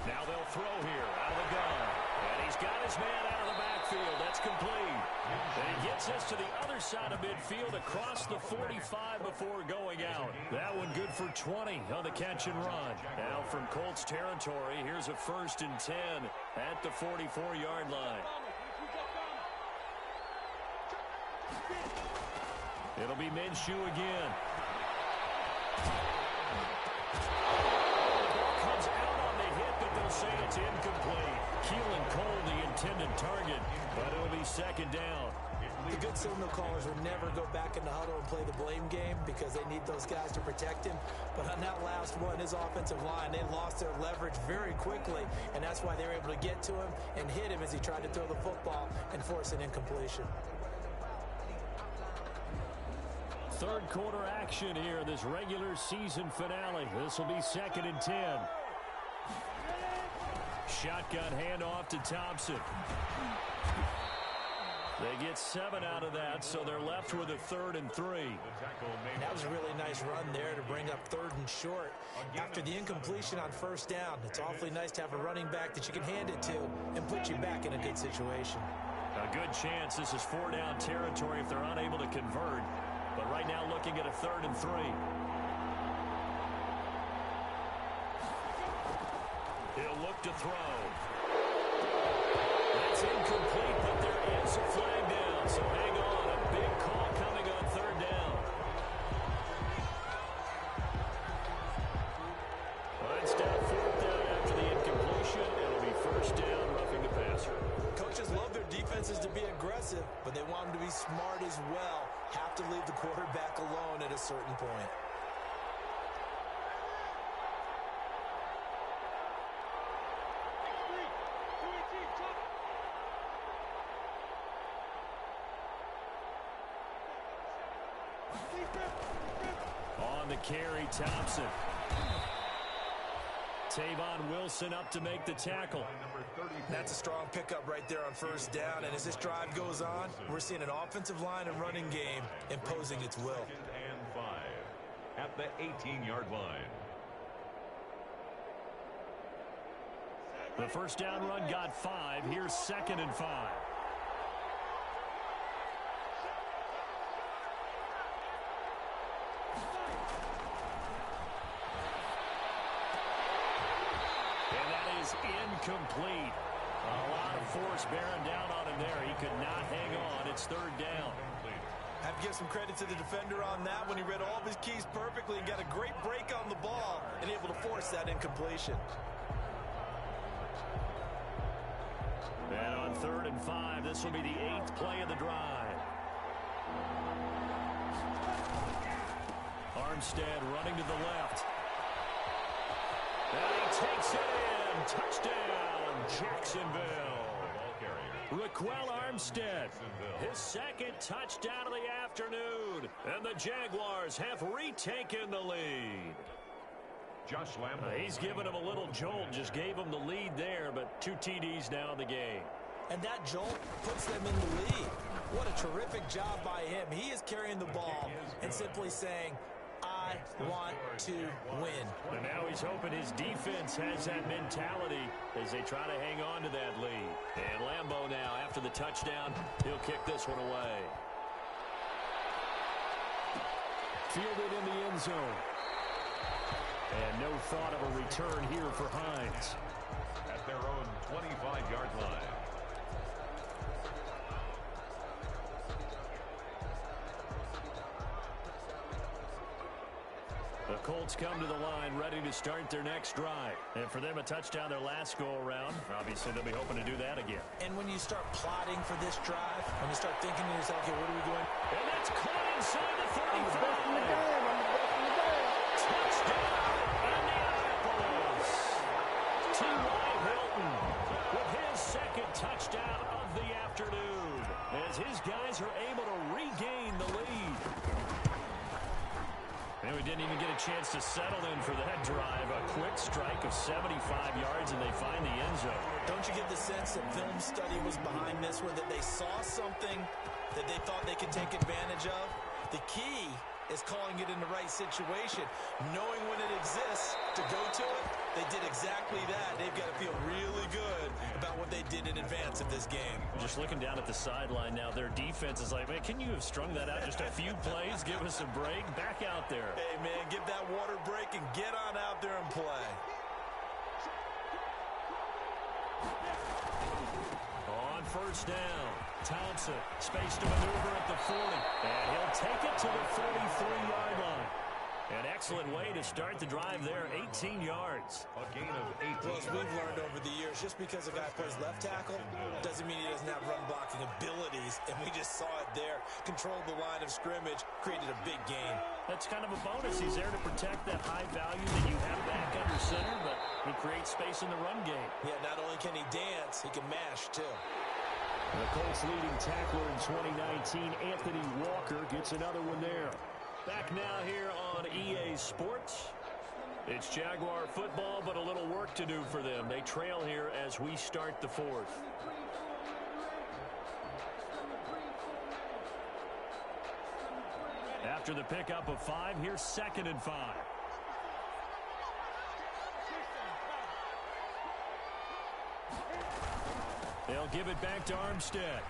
S5: Now they'll throw here out of the gun. And he's got his man out of the backfield. That's complete. And he gets us to the other side of midfield across the 45 before going out. That one good for 20 on the catch and run. Now from Colts territory, here's a 1st and 10 at the 44-yard line. It'll be Minshew again. Comes out on the hit, but they'll say it's incomplete. Keelan Cole, the intended target, but it'll be 2nd down.
S6: The good signal callers will never go back in the huddle and play the blame game because they need those guys to protect him. But on that last one, his offensive line, they lost their leverage very quickly, and that's why they were able to get to him and hit him as he tried to throw the football and force an incompletion.
S5: 3rd quarter action here, this regular season finale. This will be 2nd and 10. Shotgun handoff to Thompson. They get 7 out of that, so they're left with a 3rd and 3.
S6: That was a really nice run there to bring up 3rd and short. After the incompletion on 1st down, it's awfully nice to have a running back that you can hand it to and put you back in a good situation.
S5: A good chance this is 4-down territory if they're unable to convert. But right now looking at a 3rd and 3. He'll look to throw. That's incomplete, but there is a flag down. So hang on, a big call coming on 3rd down. It's down 4th down after the incompletion. It'll be 1st down, roughing the passer.
S6: Coaches love their defenses to be aggressive, but they want them to be smart as well. Have to leave the quarterback alone at a certain point.
S5: On the carry, Thompson. Tavon Wilson up to make the tackle.
S6: That's a strong pickup right there on 1st down, and as this drive goes on, we're seeing an offensive line and running game imposing its will.
S7: 2nd and 5 at the 18-yard line.
S5: The 1st down run got 5. Here's 2nd and 5. Incomplete. A lot of force bearing down on him there. He could not hang on. It's 3rd down.
S6: I have to give some credit to the defender on that when he read all of his keys perfectly and got a great break on the ball and able to force that incompletion.
S5: And on 3rd and 5, this will be the 8th play of the drive. Armstead running to the left. And he takes it in. Touchdown, Jacksonville. Raquel Armstead, his second touchdown of the afternoon. And the Jaguars have retaken the lead.
S7: Josh Lambo.
S5: He's given him a little jolt, just gave him the lead there, but 2 TDs now in the game.
S6: And that jolt puts them in the lead. What a terrific job by him. He is carrying the ball and simply saying, I want to win.
S5: And now he's hoping his defense has that mentality as they try to hang on to that lead. And Lambo now, after the touchdown, he'll kick this one away. Fielded in the end zone. And no thought of a return here for Hines.
S7: At their own 25-yard line.
S5: The Colts come to the line ready to start their next drive. And for them, a touchdown their last go-around. Obviously, they'll be hoping to do that again.
S6: And when you start plotting for this drive, when you start thinking to yourself, okay, what are we doing?
S5: And that's caught inside the 35.
S8: I'm the best in the game.
S5: Touchdown, Indianapolis. T.Y. Hilton with his second touchdown of the afternoon as his guys are able to regain the lead. And we didn't even get a chance to settle in for that drive. A quick strike of 75 yards, and they find the end zone.
S6: Don't you get the sense that film study was behind this, where that they saw something that they thought they could take advantage of? The key is calling it in the right situation, knowing when it exists to go to it. They did exactly that. They've got to feel really good about what they did in advance of this game.
S5: Just looking down at the sideline now, their defense is like, man, can you have strung that out just a few plays? Give us a break. Back out there.
S6: Hey, man, give that water break and get on out there and play.
S5: On first down, Thompson, space to maneuver at the 40, and he'll take it to the 43-yard line. An excellent way to start the drive there, 18 yards.
S7: A gain of 18.
S6: Well, as we've learned over the years, just because a guy plays left tackle doesn't mean he doesn't have run blocking abilities, and we just saw it there. Controlled the line of scrimmage, created a big gain.
S5: That's kind of a bonus. He's there to protect that high value that you have back under center, but he creates space in the run game.
S6: Yeah, not only can he dance, he can mash, too.
S5: The Colts' leading tackler in 2019, Anthony Walker, gets another one there. Back now here on EA Sports. It's Jaguar football, but a little work to do for them. They trail here as we start the fourth. After the pickup of 5, here's 2nd and 5. They'll give it back to Armstead.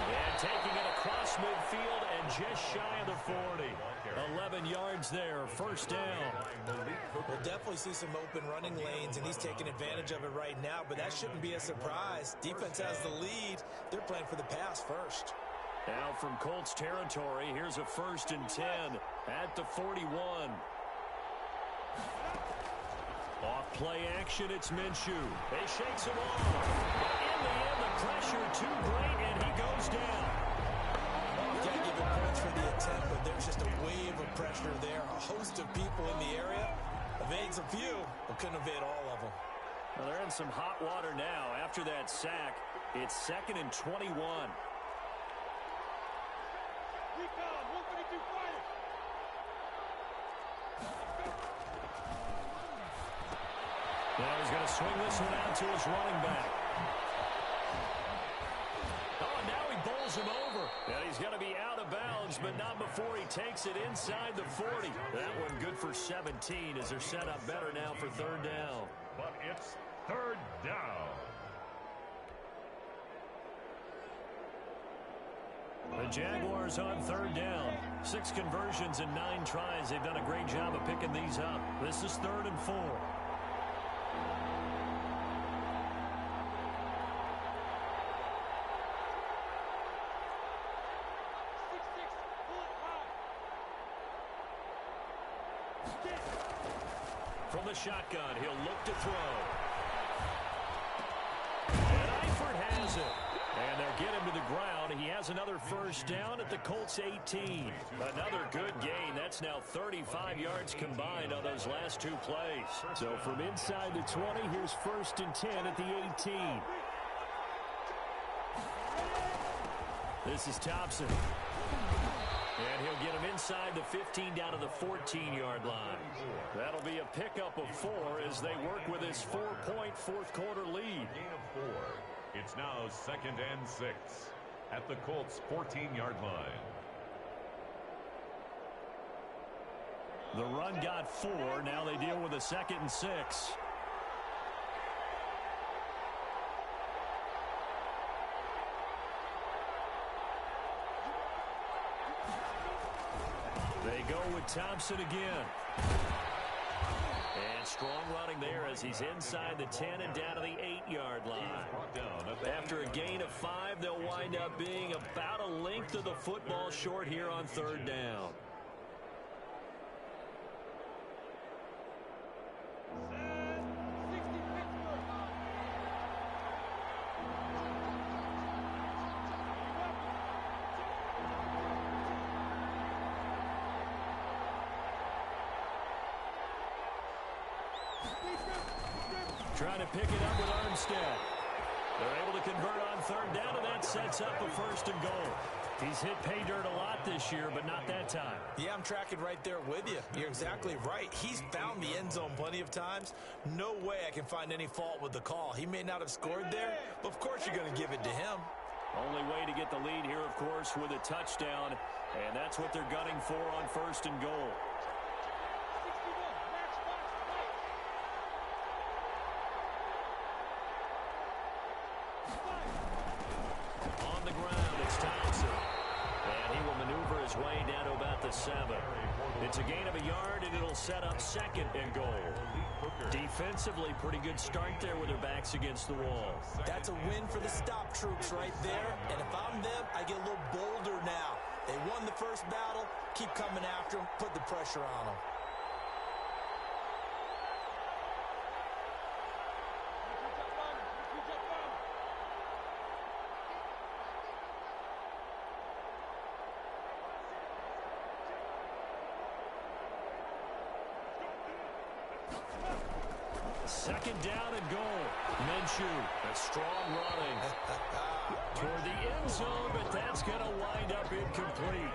S5: And taking it across midfield and just shy of the 40. 11 yards there, first down.
S6: We'll definitely see some open running lanes, and he's taking advantage of it right now, but that shouldn't be a surprise. Defense has the lead. They're playing for the pass first.
S5: Now from Colts territory, here's a 1st and 10 at the 41. Off play action, it's Minshew. They shakes him off. In the end, the pressure too great, and he goes down.
S6: You can't give him points for the attempt, but there's just a wave of pressure there. A host of people in the area. Evades a few, but couldn't evade all of them.
S5: Well, they're in some hot water now. After that sack, it's 2nd and 21. Now he's going to swing this one out to his running back. Oh, now he bowls him over. And he's going to be out of bounds, but not before he takes it inside the 40. That one good for 17 as they're set up better now for 3rd down.
S7: But it's 3rd down.
S5: The Jaguars on 3rd down. 6 conversions and 9 tries. They've done a great job of picking these up. This is 3rd and 4. From the shotgun, he'll look to throw. And Eifert has it. And they'll get him to the ground. he has another first down at the Colts 18. Another good gain. That's now 35 yards combined on those last two plays. So from inside the 20, here's 1st and 10 at the 18. This is Thompson. And he'll get him inside the 15 down to the 14-yard line. That'll be a pickup of 4 as they work with his 4-point fourth-quarter lead.
S7: Gain of 4. It's now 2nd and 6 at the Colts' 14-yard line.
S5: The run got 4. Now they deal with a 2nd and 6. They go with Thompson again. And strong running there as he's inside the 10 and down to the 8-yard line. After a gain of 5, they'll wind up being about a length of the football short here on 3rd down. Trying to pick it up with Armstead. They're able to convert on 3rd down, and that sets up a 1st and goal. He's hit pay dirt a lot this year, but not that time.
S6: Yeah, I'm tracking right there with you. You're exactly right. He's found the end zone plenty of times. No way I can find any fault with the call. He may not have scored there, but of course you're going to give it to him.
S5: Only way to get the lead here, of course, with a touchdown, and that's what they're gunning for on 1st and goal. On the ground, it's Thompson. And he will maneuver his way down to about the 7. It's a gain of a yard, and it'll set up 2nd and goal. Defensively, pretty good start there with their backs against the wall.
S6: That's a win for the stop troops right there. And if I'm them, I get a little bolder now. They won the first battle. Keep coming after them. Put the pressure on them.
S5: Second down and goal. Minshew, a strong running toward the end zone, but that's going to wind up incomplete.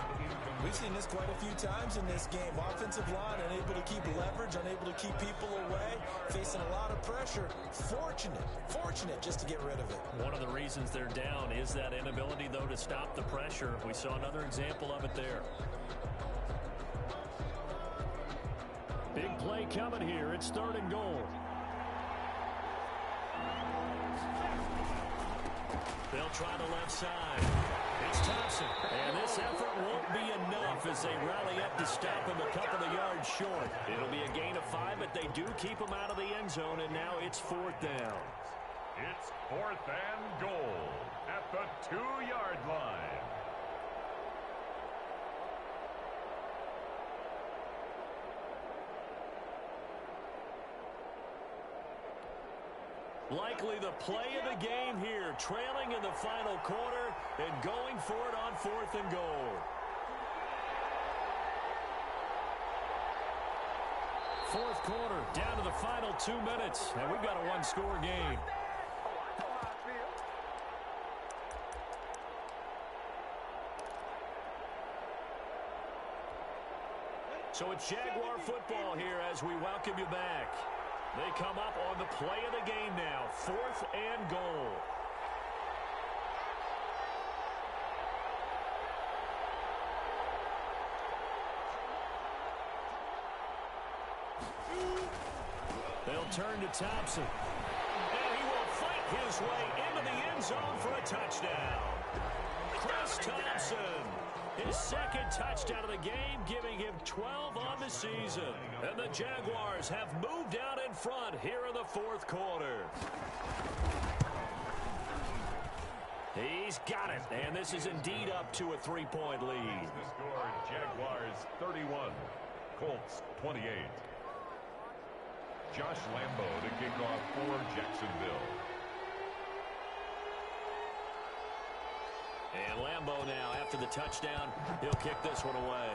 S6: We've seen this quite a few times in this game. Offensive line unable to keep leverage, unable to keep people away, facing a lot of pressure. Fortunate just to get rid of it.
S5: One of the reasons they're down is that inability, though, to stop the pressure. We saw another example of it there. Big play coming here. It's 3rd and goal. They'll try the left side. It's Thompson. And this effort won't be enough as they rally up to stop him a couple of yards short. It'll be a gain of 5, but they do keep him out of the end zone, and now it's 4th down.
S7: It's 4th and goal at the 2-yard line.
S5: Likely the play of the game here, trailing in the final quarter and going for it on 4th and goal. Fourth quarter, down to the final 2 minutes, and we've got a 1-score game. So it's Jaguar football here as we welcome you back. They come up on the play of the game now, 4th and goal. They'll turn to Thompson. And he will fight his way into the end zone for a touchdown. Chris Thompson, his 2nd touchdown of the game, giving him 12 on the season. And the Jaguars have moved out in front here in the 4th quarter. He's got it, and this is indeed up to a 3-point lead.
S7: The score, Jaguars 31, Colts 28. Josh Lambo to kick off for Jacksonville.
S5: And Lambeau now, after the touchdown, he'll kick this one away.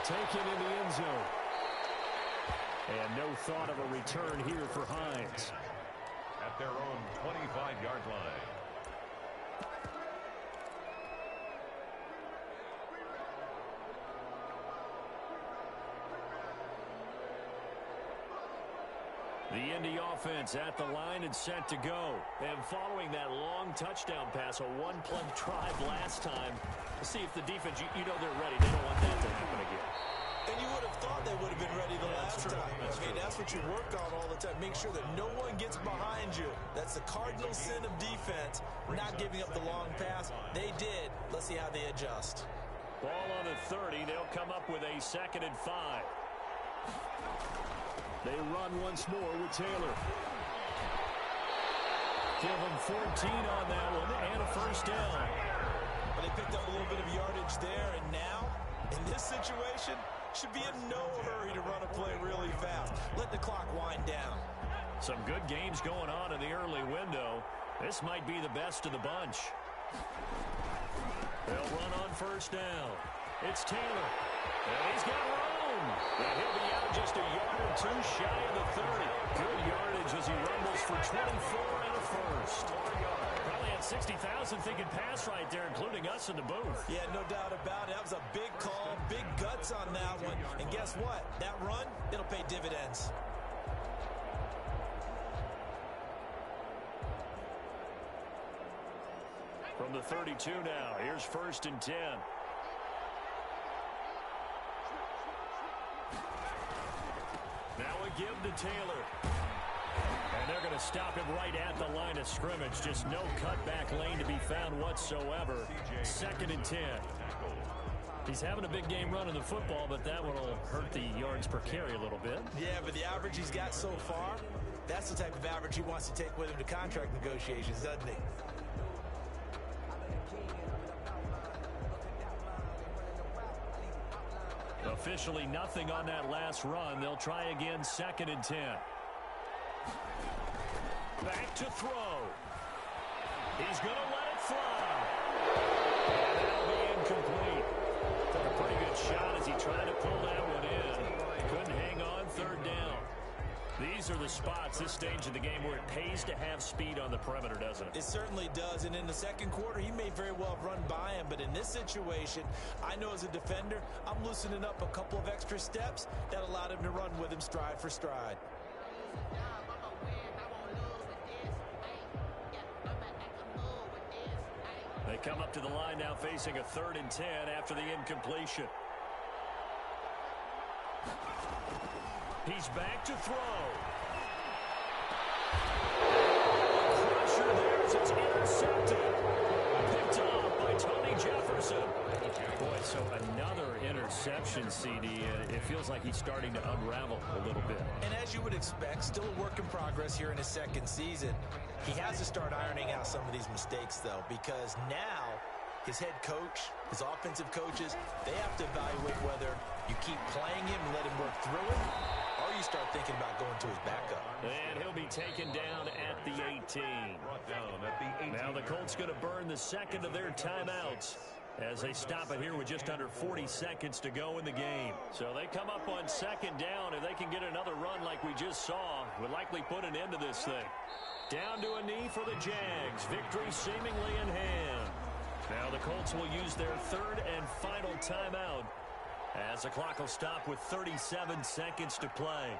S5: Taken in the end zone. And no thought of a return here for Hines.
S7: At their own 25-yard line.
S5: The Indy offense at the line and set to go. And following that long touchdown pass, a one-play drive last time, to see if the defense, you know they're ready. They don't want that to happen again.
S6: And you would have thought they would have been ready the last time. That's what you work on all the time. Make sure that no one gets behind you. That's the cardinal sin of defense, not giving up the long pass. They did. Let's see how they adjust.
S5: Ball on the 30. They'll come up with a 2nd and 5. They run once more with Taylor. Give them 14 on that one and a first down.
S6: But they picked up a little bit of yardage there, and now, in this situation, should be in no hurry to run a play really fast. Let the clock wind down.
S5: Some good games going on in the early window. This might be the best of the bunch. They'll run on first down. It's Taylor. And he's got room. And he'll be out just a yard or two shy of the 30. Good yardage as he rumbles for 24 and a first. Probably had 60,000 thinking pass right there, including us in the booth.
S6: Yeah, no doubt about it. That was a big call, big guts on that one. And guess what? That run, it'll pay dividends.
S5: From the 32 now, here's 1st and 10. Now a give to Taylor. And they're going to stop him right at the line of scrimmage. Just no cutback lane to be found whatsoever. 2nd and 10. He's having a big game running the football, but that one will hurt the yards per carry a little bit.
S6: Yeah, but the average he's got so far, that's the type of average he wants to take with him to contract negotiations, doesn't he?
S5: Officially nothing on that last run. They'll try again, 2nd and 10. Back to throw. He's going to let it fly. And that'll be incomplete. Took a pretty good shot as he tried to pull that one in. Couldn't hang on, 3rd down. These are the spots, this stage of the game, where it pays to have speed on the perimeter, doesn't it?
S6: It certainly does, and in the second quarter, he may very well have run by him, but in this situation, I know as a defender, I'm loosening up a couple of extra steps that allowed him to run with him stride for stride.
S5: They come up to the line now facing a 3rd and 10 after the incompletion. He's back to throw. Pressure there as it's intercepted. Picked off by Tony Jefferson. Boy, so another interception, CD. It feels like he's starting to unravel a little bit.
S6: And as you would expect, still a work in progress here in his second season. He has to start ironing out some of these mistakes, though, because now his head coach, his offensive coaches, they have to evaluate whether you keep playing him and let him work through it, or you start thinking about going to his backup.
S5: And he'll be taken down at the 18. Now the Colts going to burn the second of their timeouts as they stop it here with just under 40 seconds to go in the game. So they come up on 2nd down. If they can get another run like we just saw, would likely put an end to this thing. Down to a knee for the Jags. Victory seemingly in hand. Now the Colts will use their 3rd and final timeout as the clock will stop with 37 seconds to play.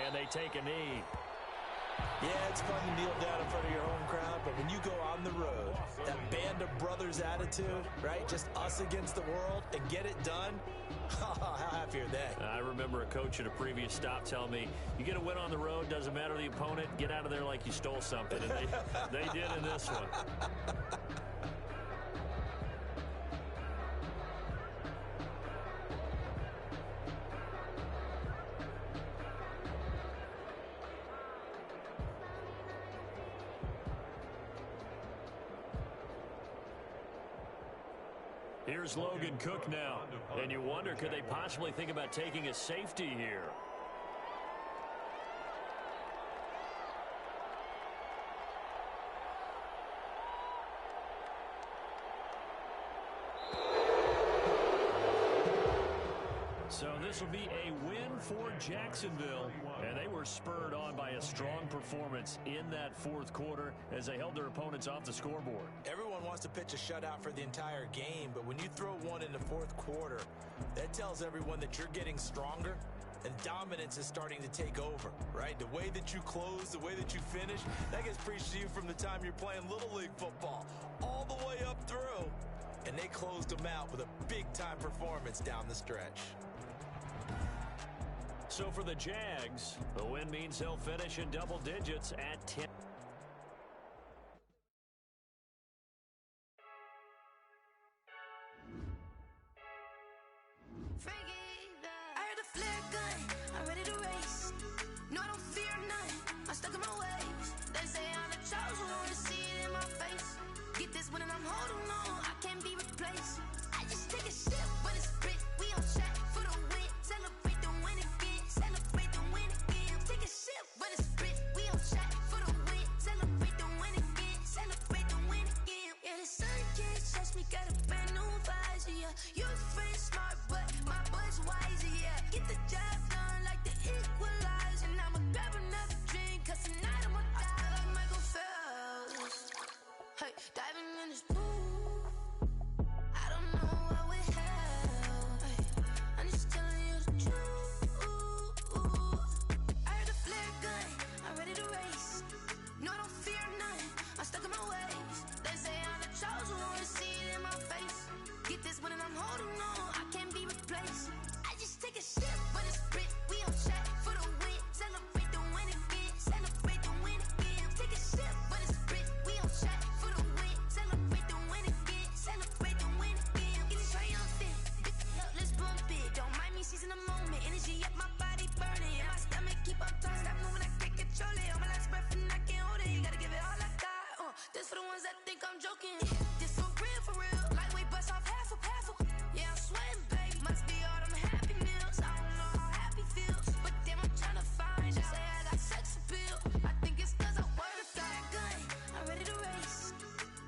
S5: And they take a knee.
S6: Yeah, it's fun to kneel down in front of your home crowd, but when you go on the road, that band of brothers attitude, right? Just us against the world and get it done. How happy are they?
S5: I remember a coach at a previous stop telling me, you get a win on the road, doesn't matter the opponent, get out of there like you stole something. And they did in this one. Here's Logan Cook now. And you wonder, could they possibly think about taking a safety here? So this will be a win for Jacksonville, and they were spurred on by a strong performance in that fourth quarter as they held their opponents off the scoreboard.
S6: Everyone wants to pitch a shutout for the entire game, but when you throw one in the fourth quarter, that tells everyone that you're getting stronger and dominance is starting to take over, right? The way that you close, the way that you finish, that gets preached to you from the time you're playing Little League football all the way up through. And they closed them out with a big-time performance down the stretch.
S5: So for the Jags, the win means they'll finish in double digits at 10.
S2: I heard a flare gun, I'm ready to race. No, I don't fear none, I'm stuck in my ways. They say I'm the chosen one, to see it in my face. Get this one and I'm holding on, I can't be replaced. I just take a sip, but it's split, we on track for the win. Celebrate the win again, celebrate the win again. Take a sip, but it's split, we on track for the win. Celebrate the win again, celebrate the win again. Yeah, the sun can't touch me, got a brand new visor, yeah. You're friend smart, but my boy's wiser, yeah. Get the job done like the equalizer. And I'ma grab another drink, cause tonight I'ma die. I feel like Michael Phelps. Hey, diving in this pool. I don't know what we have. Hey, I'm just telling you the truth. I heard a flare gun, I'm ready to race. No, I don't fear none, I'm stuck in my ways. They say I'm the chosen one, to see it in my face. Get this one and I'm holding on, I can't be replaced. I just take a sip, but it's split, we on track for the win. Celebrate the win again, celebrate the win again. Take a sip, but it's split, we on track for the win. Celebrate the win again, celebrate the win again. Getting triumphant, let's bump it. Don't mind me seizing the moment, energy up my body burning. And my stomach keep on turning, stop moving, I can't control it. On my last breath and I can't hold it, you gotta give it all I got. This for the ones that think I'm joking. This for real, lightweight bust off half a. Yeah, I'm sweating, baby. Must be all them happy meals. I don't know how happy feels, but damn, I'm trying to find out. Say I got sex appeal. I think it's cause I wear the fire gun. I'm ready to race.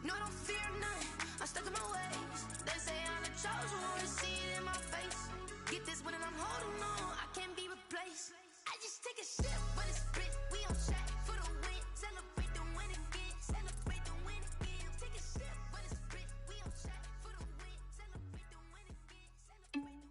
S2: No, I don't fear none, I'm stuck in my ways. They say I'm the chosen one, to see it in my face. Get this one and I'm holding on, I can't be replaced. I just take a sip, but it's split, we on track for the win. Celebrate the win again, celebrate the win again. Take a sip, but it's split, we on track for the win. Celebrate the win again, celebrate the win.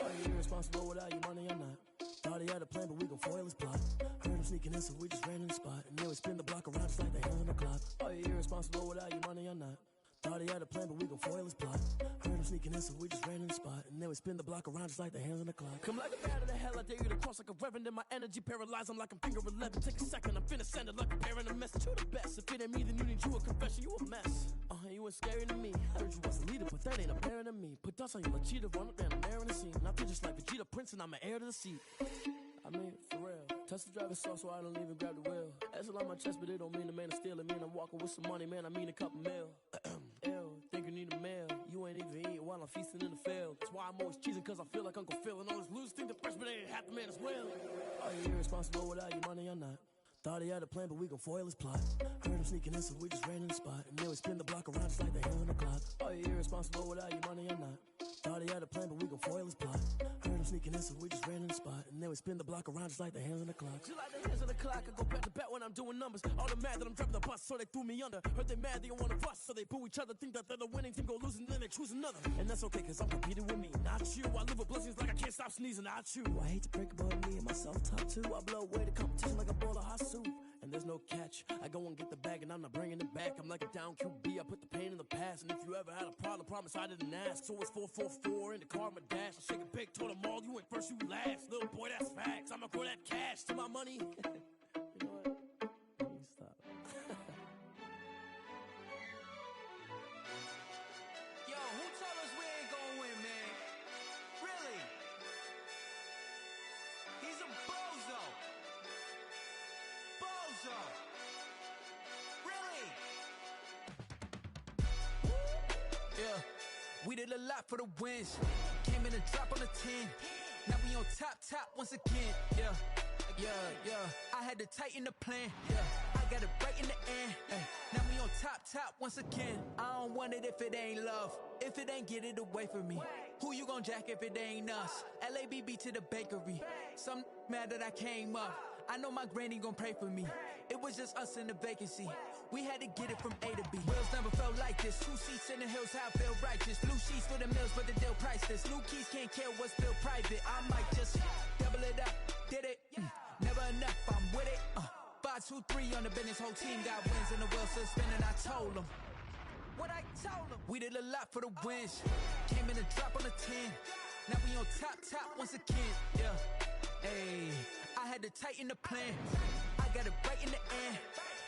S1: Are you irresponsible without your money or not? Thought he had a plan, but we gon' foil his plot. Heard him sneaking in, so we just ran in the spot. And then we spin the block around just like the hands on the clock. Are you irresponsible without your money or not? Thought he had a plan, but we gon' foil his plot. Heard him sneaking in, so we just ran in the spot. And then we spin the block around just like the hands on the clock. Come like a bat of the hell, I dare you to cross like a reverend. And my energy paralyzed, I'm like I'm finger 11. Take a second, I'm finna send it like a parent a message. You the best, if it ain't me, then you need you a confession. You a mess, you ain't scary to me. Heard you was a leader, but that ain't apparent to me. Put dust on you like cheetah, run up there, I'm there in the scene. And I feel just like Vegeta Prince, and I'm an heir to the seat. I mean, for real. Touch the driver's sauce so I don't even grab the wheel. That's on my chest, but it don't mean the man is stealing. Mean I'm walking with some money, man, I mean a couple mil. Ew, think you need a meal. You ain't even eating while I'm feasting in the field. That's why I'm always cheesing, cause I feel like Uncle Phil. And all those losers think the freshman ain't half the man as well. Are you irresponsible without your money or not? Thought he had a plan, but we gon' foil his plot. Heard him sneaking in, so we just ran in the spot. And then we spin the block around just like the hands on the clock. Are you irresponsible without your money or not? Thought he had a plan, but we gon' foil his plot. Heard him sneaking in, so we just ran in the spot. And then we spin the block around just like the hands on the clock. Just like the hands on the clock, I go back to back when I'm doing numbers. All the mad that I'm driving the bus, so they threw me under. Heard they mad, they don't wanna bust, so they boo each other. Think that they're the winning team, go losing, then they choose another. And that's okay, cause I'm competing with me, not you. I live with blessings like I can't stop sneezing, not you. I hate to break about me and my self-talk too. I blow away the competition like a bowl of hot soup. And there's no catch, I go and get the bag and I'm not bringing it back. I'm like a down QB, I put the pain in the past. And if you ever had a problem, promise I didn't ask. So it's 444 in the car, my dash. I shake a big, told them all, you ain't first, you last. Little boy, that's facts, I'ma grow that cash to my money. You know what? Let me stop.
S9: Yo, who told us we ain't gonna win, man? Really? He's a bozo. Bozo. Really? Yeah, we did a lot for the wins. Came in and dropped on the 10. Now we on top once again, yeah. I had to tighten the plan, yeah. I got it right in the end, now we on top once again. I don't want it if it ain't love. If it ain't, get it away from me. Who you gon' jack if it ain't us? LABB to the bakery. Some mad that I came up. I know my granny gon' pray for me. It was just us in the vacancy. We had to get it from A to B. Wheels never felt like this. 2 seats in the hills, how I feel righteous. Blue sheets for the mills, but the deal priceless. New keys can't care what's still private. I might just double it up. Did it? Never enough, I'm with it. 5, 2, 3 on the business. Whole team got wins and the wheels still spinning. I told them what I told them. We did a lot for the wins. Came in a drop on the 10. Now we on top once again. Yeah. Hey, I had to tighten the plan. I got it right in the end.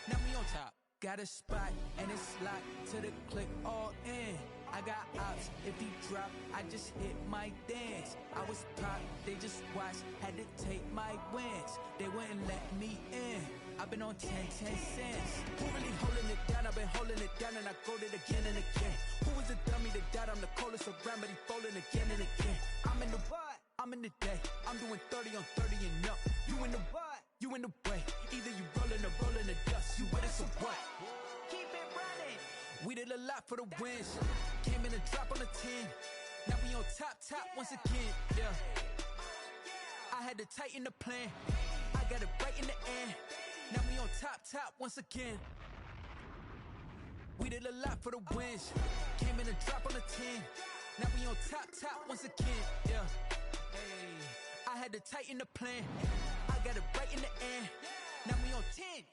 S9: Now we on top. Got a spot and it's locked to the click all in. I got ops, if he drop, I just hit my dance. I was pop, they just watched, had to take my wins. They wouldn't let me in. I've been on 10 cents. Who really holding it down? I've been holding it down and I go it again and again. Who was the dummy that died? I'm the coldest around, but he folding again and again. I'm in the what? I'm in the day. I'm doing 30 on 30 and up. You in the what? You in the way. Either you rolling or rolling the dust. You with us or what? Keep it running. We did a lot for the wins. Came in a drop on the 10. Now we on top once again. Yeah. I had to tighten the plan. I got it right in the end. Now we on top once again. We did a lot for the wins. Came in a drop on the 10. Now we on top once again. Yeah. Hey, I had to tighten the plan. I got it right in the end. Now we on 10.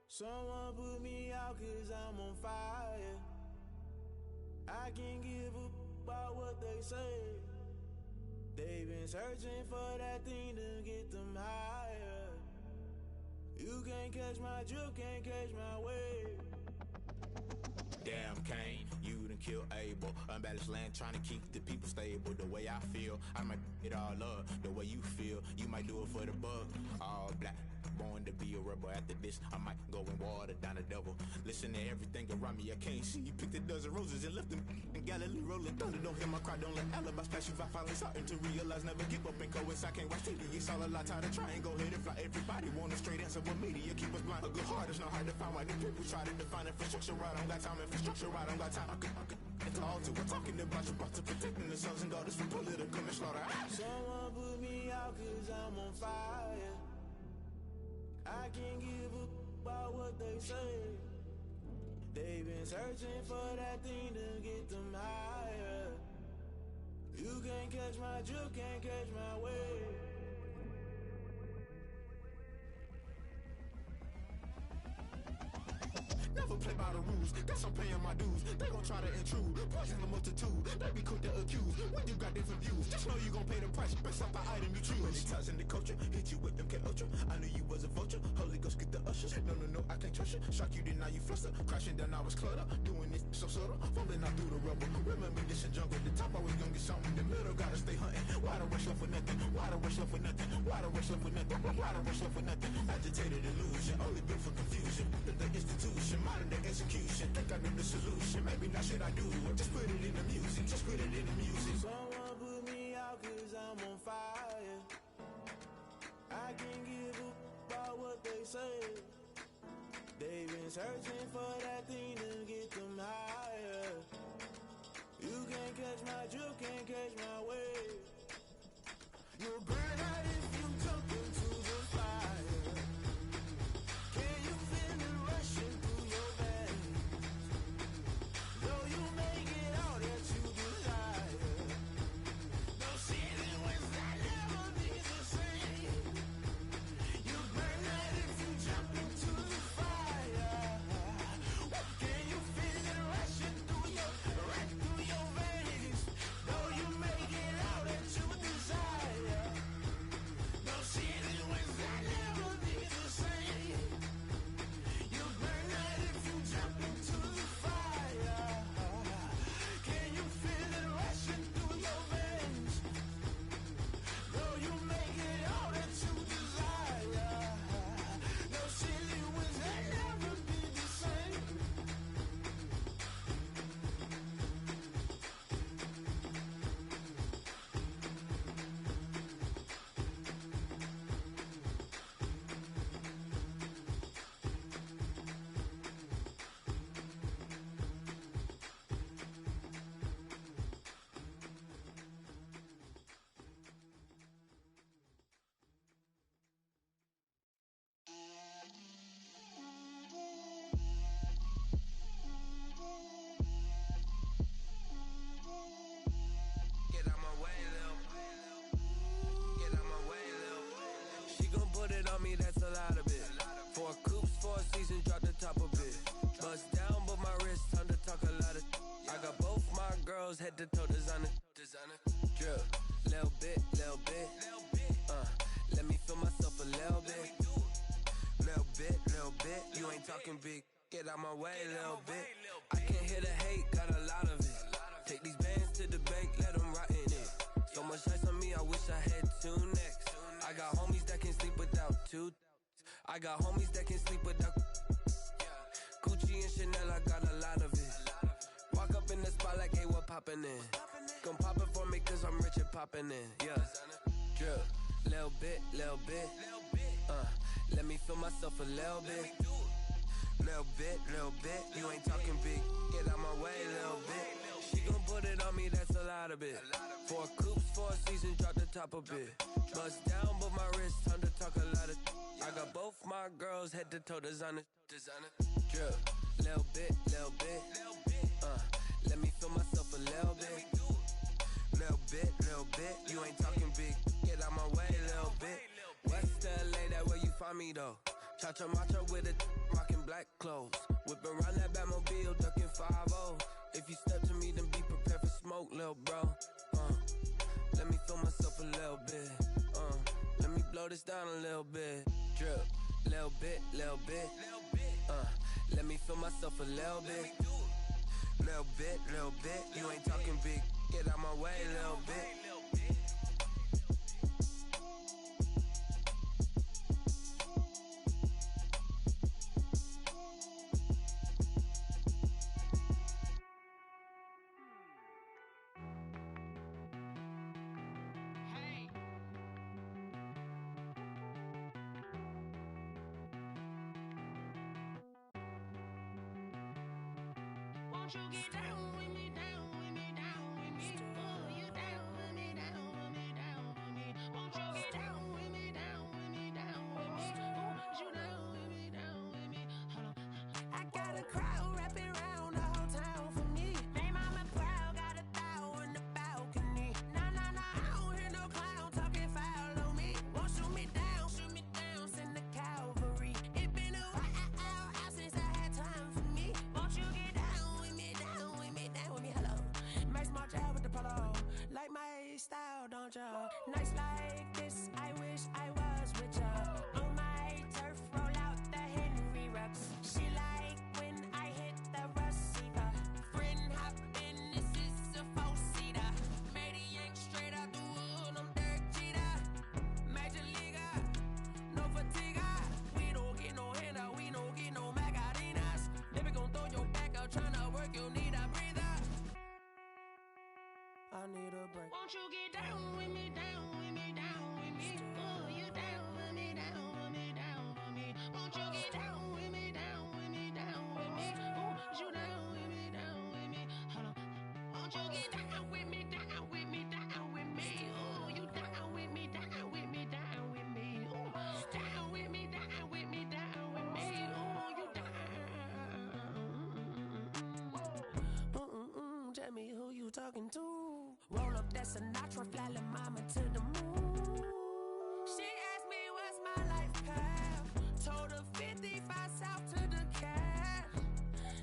S10: Someone put me out 'cause I'm on fire. I can't give a about what they say. They've been searching for that thing to get them higher. You can't catch my drift, can't catch my wave.
S11: Damn, Kane, you done killed Abel. Unbalanced land, trying to keep the people stable. The way I feel, I might it all up. The way you feel, you might do it for the bug. All black, born to be a rebel. After this, I might go and water down the devil. Listen to everything around me, I can't see. Picked a dozen roses and left them in Galilee rolling thunder. Don't hear my cry, don't let alibis pass you. I finally starting to realize, never give up and go I can't watch TV. It's all a lot, time to try and go ahead and fly. Everybody want a straight answer with media, keep us blind. A good heart is not hard to find. Why the people try to define infrastructure right? I don't got time, infrastructure right, I don't got time. I could talk to. We're talking about you, about to protecting the sons and daughters from political and slaughter.
S10: Someone put me out 'cause I'm on fire. I can't give a about what they say. They've been searching for that thing to get them higher. You can't catch my drift, can't catch my wave.
S11: Never play by the rules, guess I'm paying my dues. They gon' try to intrude, poison the multitude. They be quick to accuse, when you got different views. Just know you gon' pay the price, based off the item you choose. Many times in the culture, hit you with MK Ultra. I knew you was a vulture, Holy Ghost get the ushers. No, I can't trust you. Shock you, then now you fluster. Crashing down, I was cluttered. Doing this so subtle, fumbling out through the rubble. Remember this in jungle, the top always gonna get something. In the middle, gotta stay hunting. Why the rush left with nothing? Why the rush left with nothing? Why the rush left with nothing? Why the rush left with nothing? Agitated illusion, only built for confusion. The institution, modern day execution. Think I know the solution. Maybe not should I do it? Just put it in the music. Just put it in the music.
S10: Someone put me out 'cause I'm on fire. I can't give a about what they say. They've been searching for that thing to get them higher. You can't catch my drift, can't catch my wave. You'll burn out if you jump into the fire. Can you feel it rushing through your veins? Though you may get all that you desire, no season wins that never be the same. You burn out if you jump into the fire. Can you feel it
S12: head to toe designer. Drip, little bit. Let me feel myself a little bit. Little bit. You ain't talking big. Get out my way, little bit. I can't hear the hate, got a lot of it. Take these bands to the bank, let them rot in it. So much ice on me, I wish I had two necks. I got homies that can sleep without two. I got homies that can sleep without Gucci and Chanel, I got a lot of it. Walk up in the spot like, hey, what poppin' in? Gon' pop it for me cause I'm rich and poppin' in, yeah. Drip, little bit. Let me feel myself a little bit. Little bit. You ain't talking big. Get out my way, little bit. She gon' put it on me, that's a lot of it. 4 coops, 4 seasons, drop the top a bit. Bust down, but my wrist, time to talk a lot of. I got both my girls head to toe designer. Drip, little bit. Let me feel myself a little bit. Little bit. You ain't talking big. Get out my way, little bit. West LA, that where you find me though. Cha-cha matcha with it, rockin' black clothes. Whip around that Batmobile, ducking 5-0. If you step to me, then be prepared for smoke, lil' bro. Let me feel myself a little bit. Let me blow this down a little bit. Drip, little bit. Let me feel myself a little bit. Little bit. You ain't talking big. Get out my way, little bit.
S2: Won't you get down with me, down with me, down with me? Oh, you down with me, down with me, down with me. Won't you get down with me, down with me, down with me? Oh, you down with me, down with me? Hold on. I got a crowd wrapping around the whole town for me. May mama proud, got a thou in the balcony. Nah, I don't hear no clown talking foul on me. Won't shoot me down, send the cavalry. It been a while since I had time for me. Won't you get down with me, down with me, down with me? Hello. Max March out with the polo. Like my style, don't ya? Nights like this, I wish I was with ya. On my turf, roll out the Henry Rux. She like when I hit the receiver. Friend hop in, this is a 4-seater. Made a yank straight out the wood, I'm Derek Jeter. Major leaguer, no fatigue. We don't get no handout, we don't get no Macarinas. Baby gon' throw your back out, tryna work, you need a breather. I need a break. Won't you get down with me, down with me, down with me? Oh, you down with me, down with me, down with me? Won't you get down with me, down with me, down with me? Oh, you down with me, down with me? Hold on. Won't you get down with me, down with me, down with me? Oh, you down with me, down with me, down with me? Oh, down with me, down with me, down with me? Oh, you down. Tell me who you talking to. Roll up that Sinatra, fly la mama to the moon. She asked me what's my life path. Told her 55 south to the cat.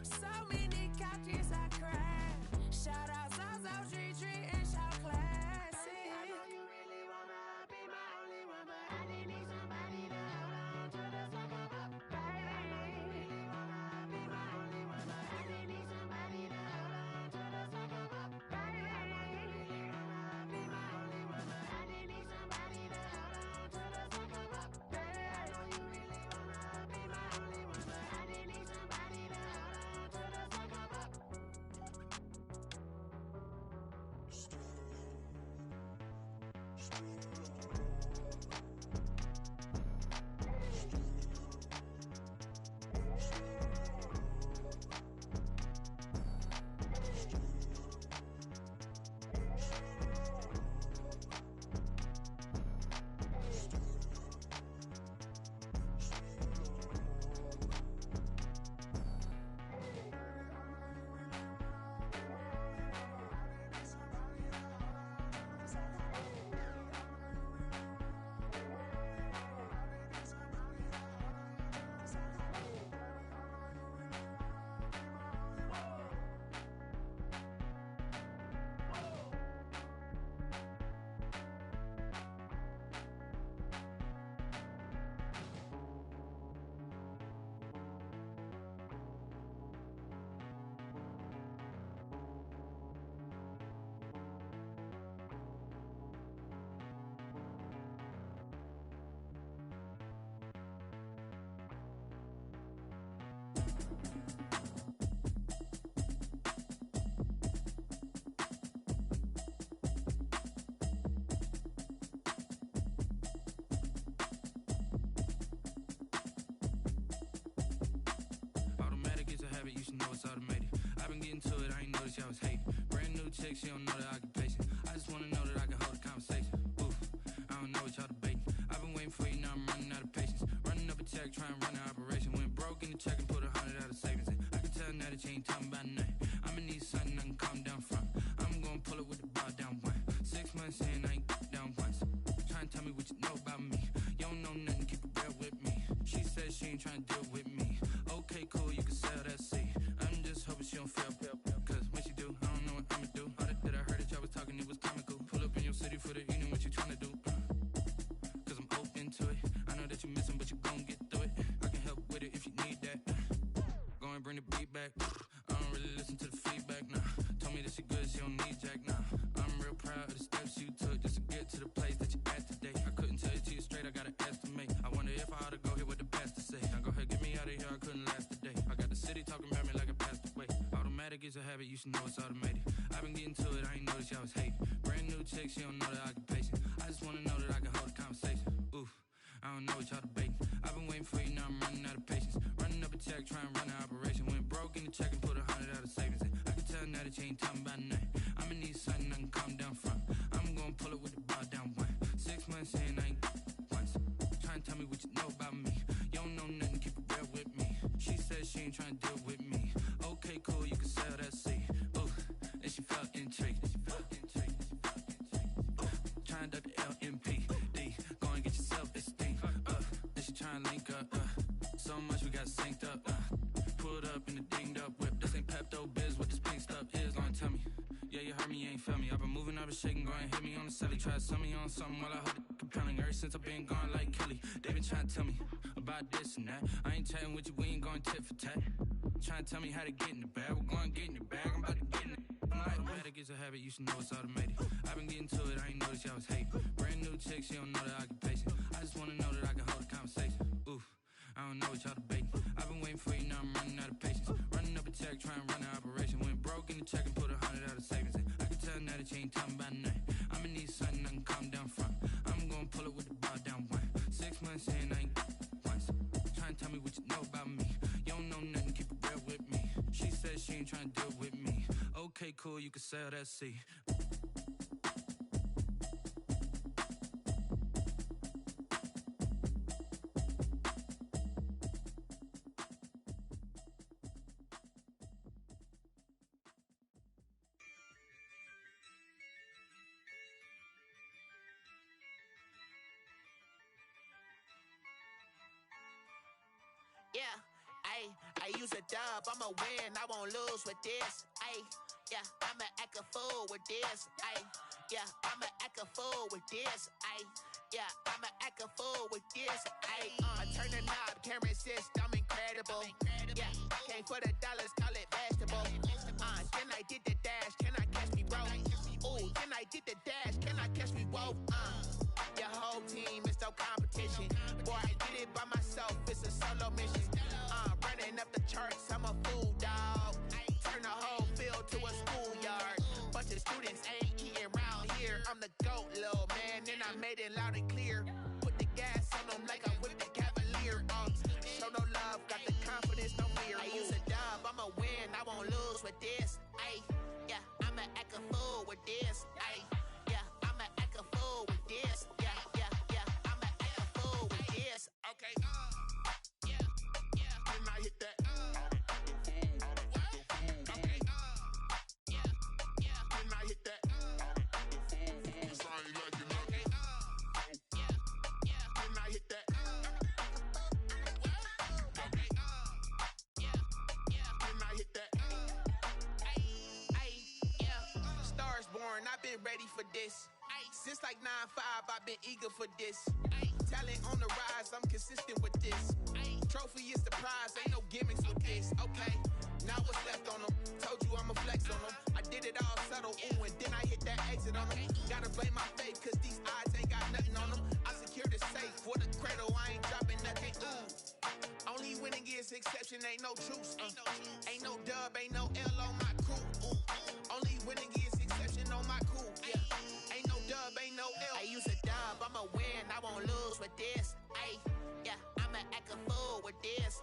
S2: So many couches I cried. Shout out Zaza, Tree, and shout classy. I know you really wanna be my only one, but I didn't need somebody to hold on to the sucker up. Baby, I know you really wanna be my only one, but I didn't need somebody to hold on to the sucker up. Baby, I know you really wanna be my only one, but I didn't need somebody to hold on to the sucker up. Baby, I know you really wanna be my only one, but I didn't need somebody to hold on to the sucker up.
S13: I was hating. Brand new chick, she don't know the occupation. I just wanna know that I can hold a conversation. Oof, I don't know what y'all debating. I've been waiting for you, now I'm running out of patience. Running up a check, trying to run an operation. Went broke in the check and put 100 out of savings in. I can tell now that you ain't talking about nothing. I'ma need something I can calm down from. I'm gonna pull it with the bar down one. 6 months in, I ain't down once. Trying to tell me what you know about me. You don't know nothing, keep it real with me. She said she ain't trying to deal with me. Okay, cool, you can sell that seat. I'm just hoping she don't fail. Cause when she do, I don't know what I'ma do. All that I heard that y'all was talking, it was comical. Pull up in your city for the evening, what you trying to do? Cause I'm open to it. I know that you missing, but you gon' get through it. I can help with it if you need that. Go and bring the beat back. I don't really listen to the feedback, nah. Told me that she good, she don't need jack, nah. I'm real proud of the steps you took just to get to the place that you at today. I couldn't tell it to you straight, I gotta estimate. I wonder if I ought to go here with the pastor say. Now go ahead, get me out of here, I couldn't last a day. I got the city talking about me like I passed away. Automatic is a habit, you should know it's automated. I've been getting to it, I ain't noticed y'all was hating. Brand new chick, she don't know the occupation. I just wanna know that I can hold a conversation. Oof, I don't know what y'all debating. I've been waiting for you, now I'm running out of patience. Running up a check, trying to run an operation. Went broke in the check and put 100 out of savings in. I can tell now that you ain't talking about nothing. I'ma need something I can calm down from. I'm gonna pull it with the bar down one. 6 months in, I ain't once. Trying to tell me what you know about me. You don't know nothing, keep it real with me. She said she ain't trying to deal with me. Okay, cool, you can sell that seat. Ooh, and she felt intrigued. Trying to duck the LMPD. Go and get your self-esteem. And she trying to link up. So much we got synced up. Pulled up in the dinged up whip. This ain't Pepto-Biz, what this pink stuff is. Gonna tell me. Yeah, you heard me, you ain't felt me. I've been moving, I've been shaking, go and hit me on the celly. Try to sell me on something while I hold it compelling. Ever since I've been gone like Kelly, they been trying to tell me about this and that. I ain't chatting with you, we ain't going tit for tat. Trying to tell me how to get in the bag. We're going to get in your bag, I'm about to get in it. Automatic is a habit, you should know it's automated. I've been getting to it, I ain't noticed y'all was hating. Brand new chick, she don't know the occupation. I just wanna know that I can hold a conversation. Oof, I don't know what y'all debating. I've been waiting for you, now I'm running out of patience. Running up a check, trying to run an operation. Went broke in the check and put 100 out of savings in. I can tell now that you ain't talking about nothing. I'ma need something I can calm down from. I'm gonna pull it with the bar down one. 6 months in, I ain't once. Trying to tell me what you know about me. You don't know nothing, keep it real with me. She said she ain't trying to deal with me. Okay, cool, you can sell that seat.
S14: Yeah, I use a dub, I'ma win, I won't lose with this. Yeah, I'ma act a fool with this. Yeah, I'ma act a fool with this. Yeah, I'ma act a fool with this. I turn the knob, camera assist, I'm incredible. Yeah, came for the dollars, call it vegetable. Then I did the dash, can I catch me, bro? Ooh, then I did the dash, can I catch me, whoa? Your whole team is no competition. Boy, I did it by myself, it's a solo mission. Running up the charts, I'm a fool, dog. Turn the whole field to a schoolyard. Bunch of students ain't eating round here. I'm the GOAT, little man, and I made it loud and clear. Put the gas on them like I whipped the Cavalier. Show no love, got the confidence, no fear. I use a dub, I'ma win, I won't lose with this. Yeah, I'ma act a fool with this. Yeah, I'ma act a fool with this. Yeah, I'ma act a fool with this. Okay, Can I hit that? Okay, Can I hit that? Cause I ain't like it. Okay, Can I hit that? Okay, Can I hit that? Stars born, I've been ready for this. Since like 9-5, I've been eager for this. Talent on the rise, I'm consistent with this. Trophy is the prize, ain't no gimmicks with this. Okay, now what's left on them? Told you I'ma flex on them. I did it all subtle, ooh, and then I hit that exit on them. Gotta blame my faith, cause these odds ain't got nothing on them. I secured the safe for the cradle, I ain't dropping nothing, ooh. Only winning is exception, ain't no truce. Ain't no dub, ain't no L on my crew. Only winning is exception on my crew. Yeah, ain't no dub, ain't no L. I use a dub, I'ma win, I won't lose with this. Yeah, I'ma act a fool with this.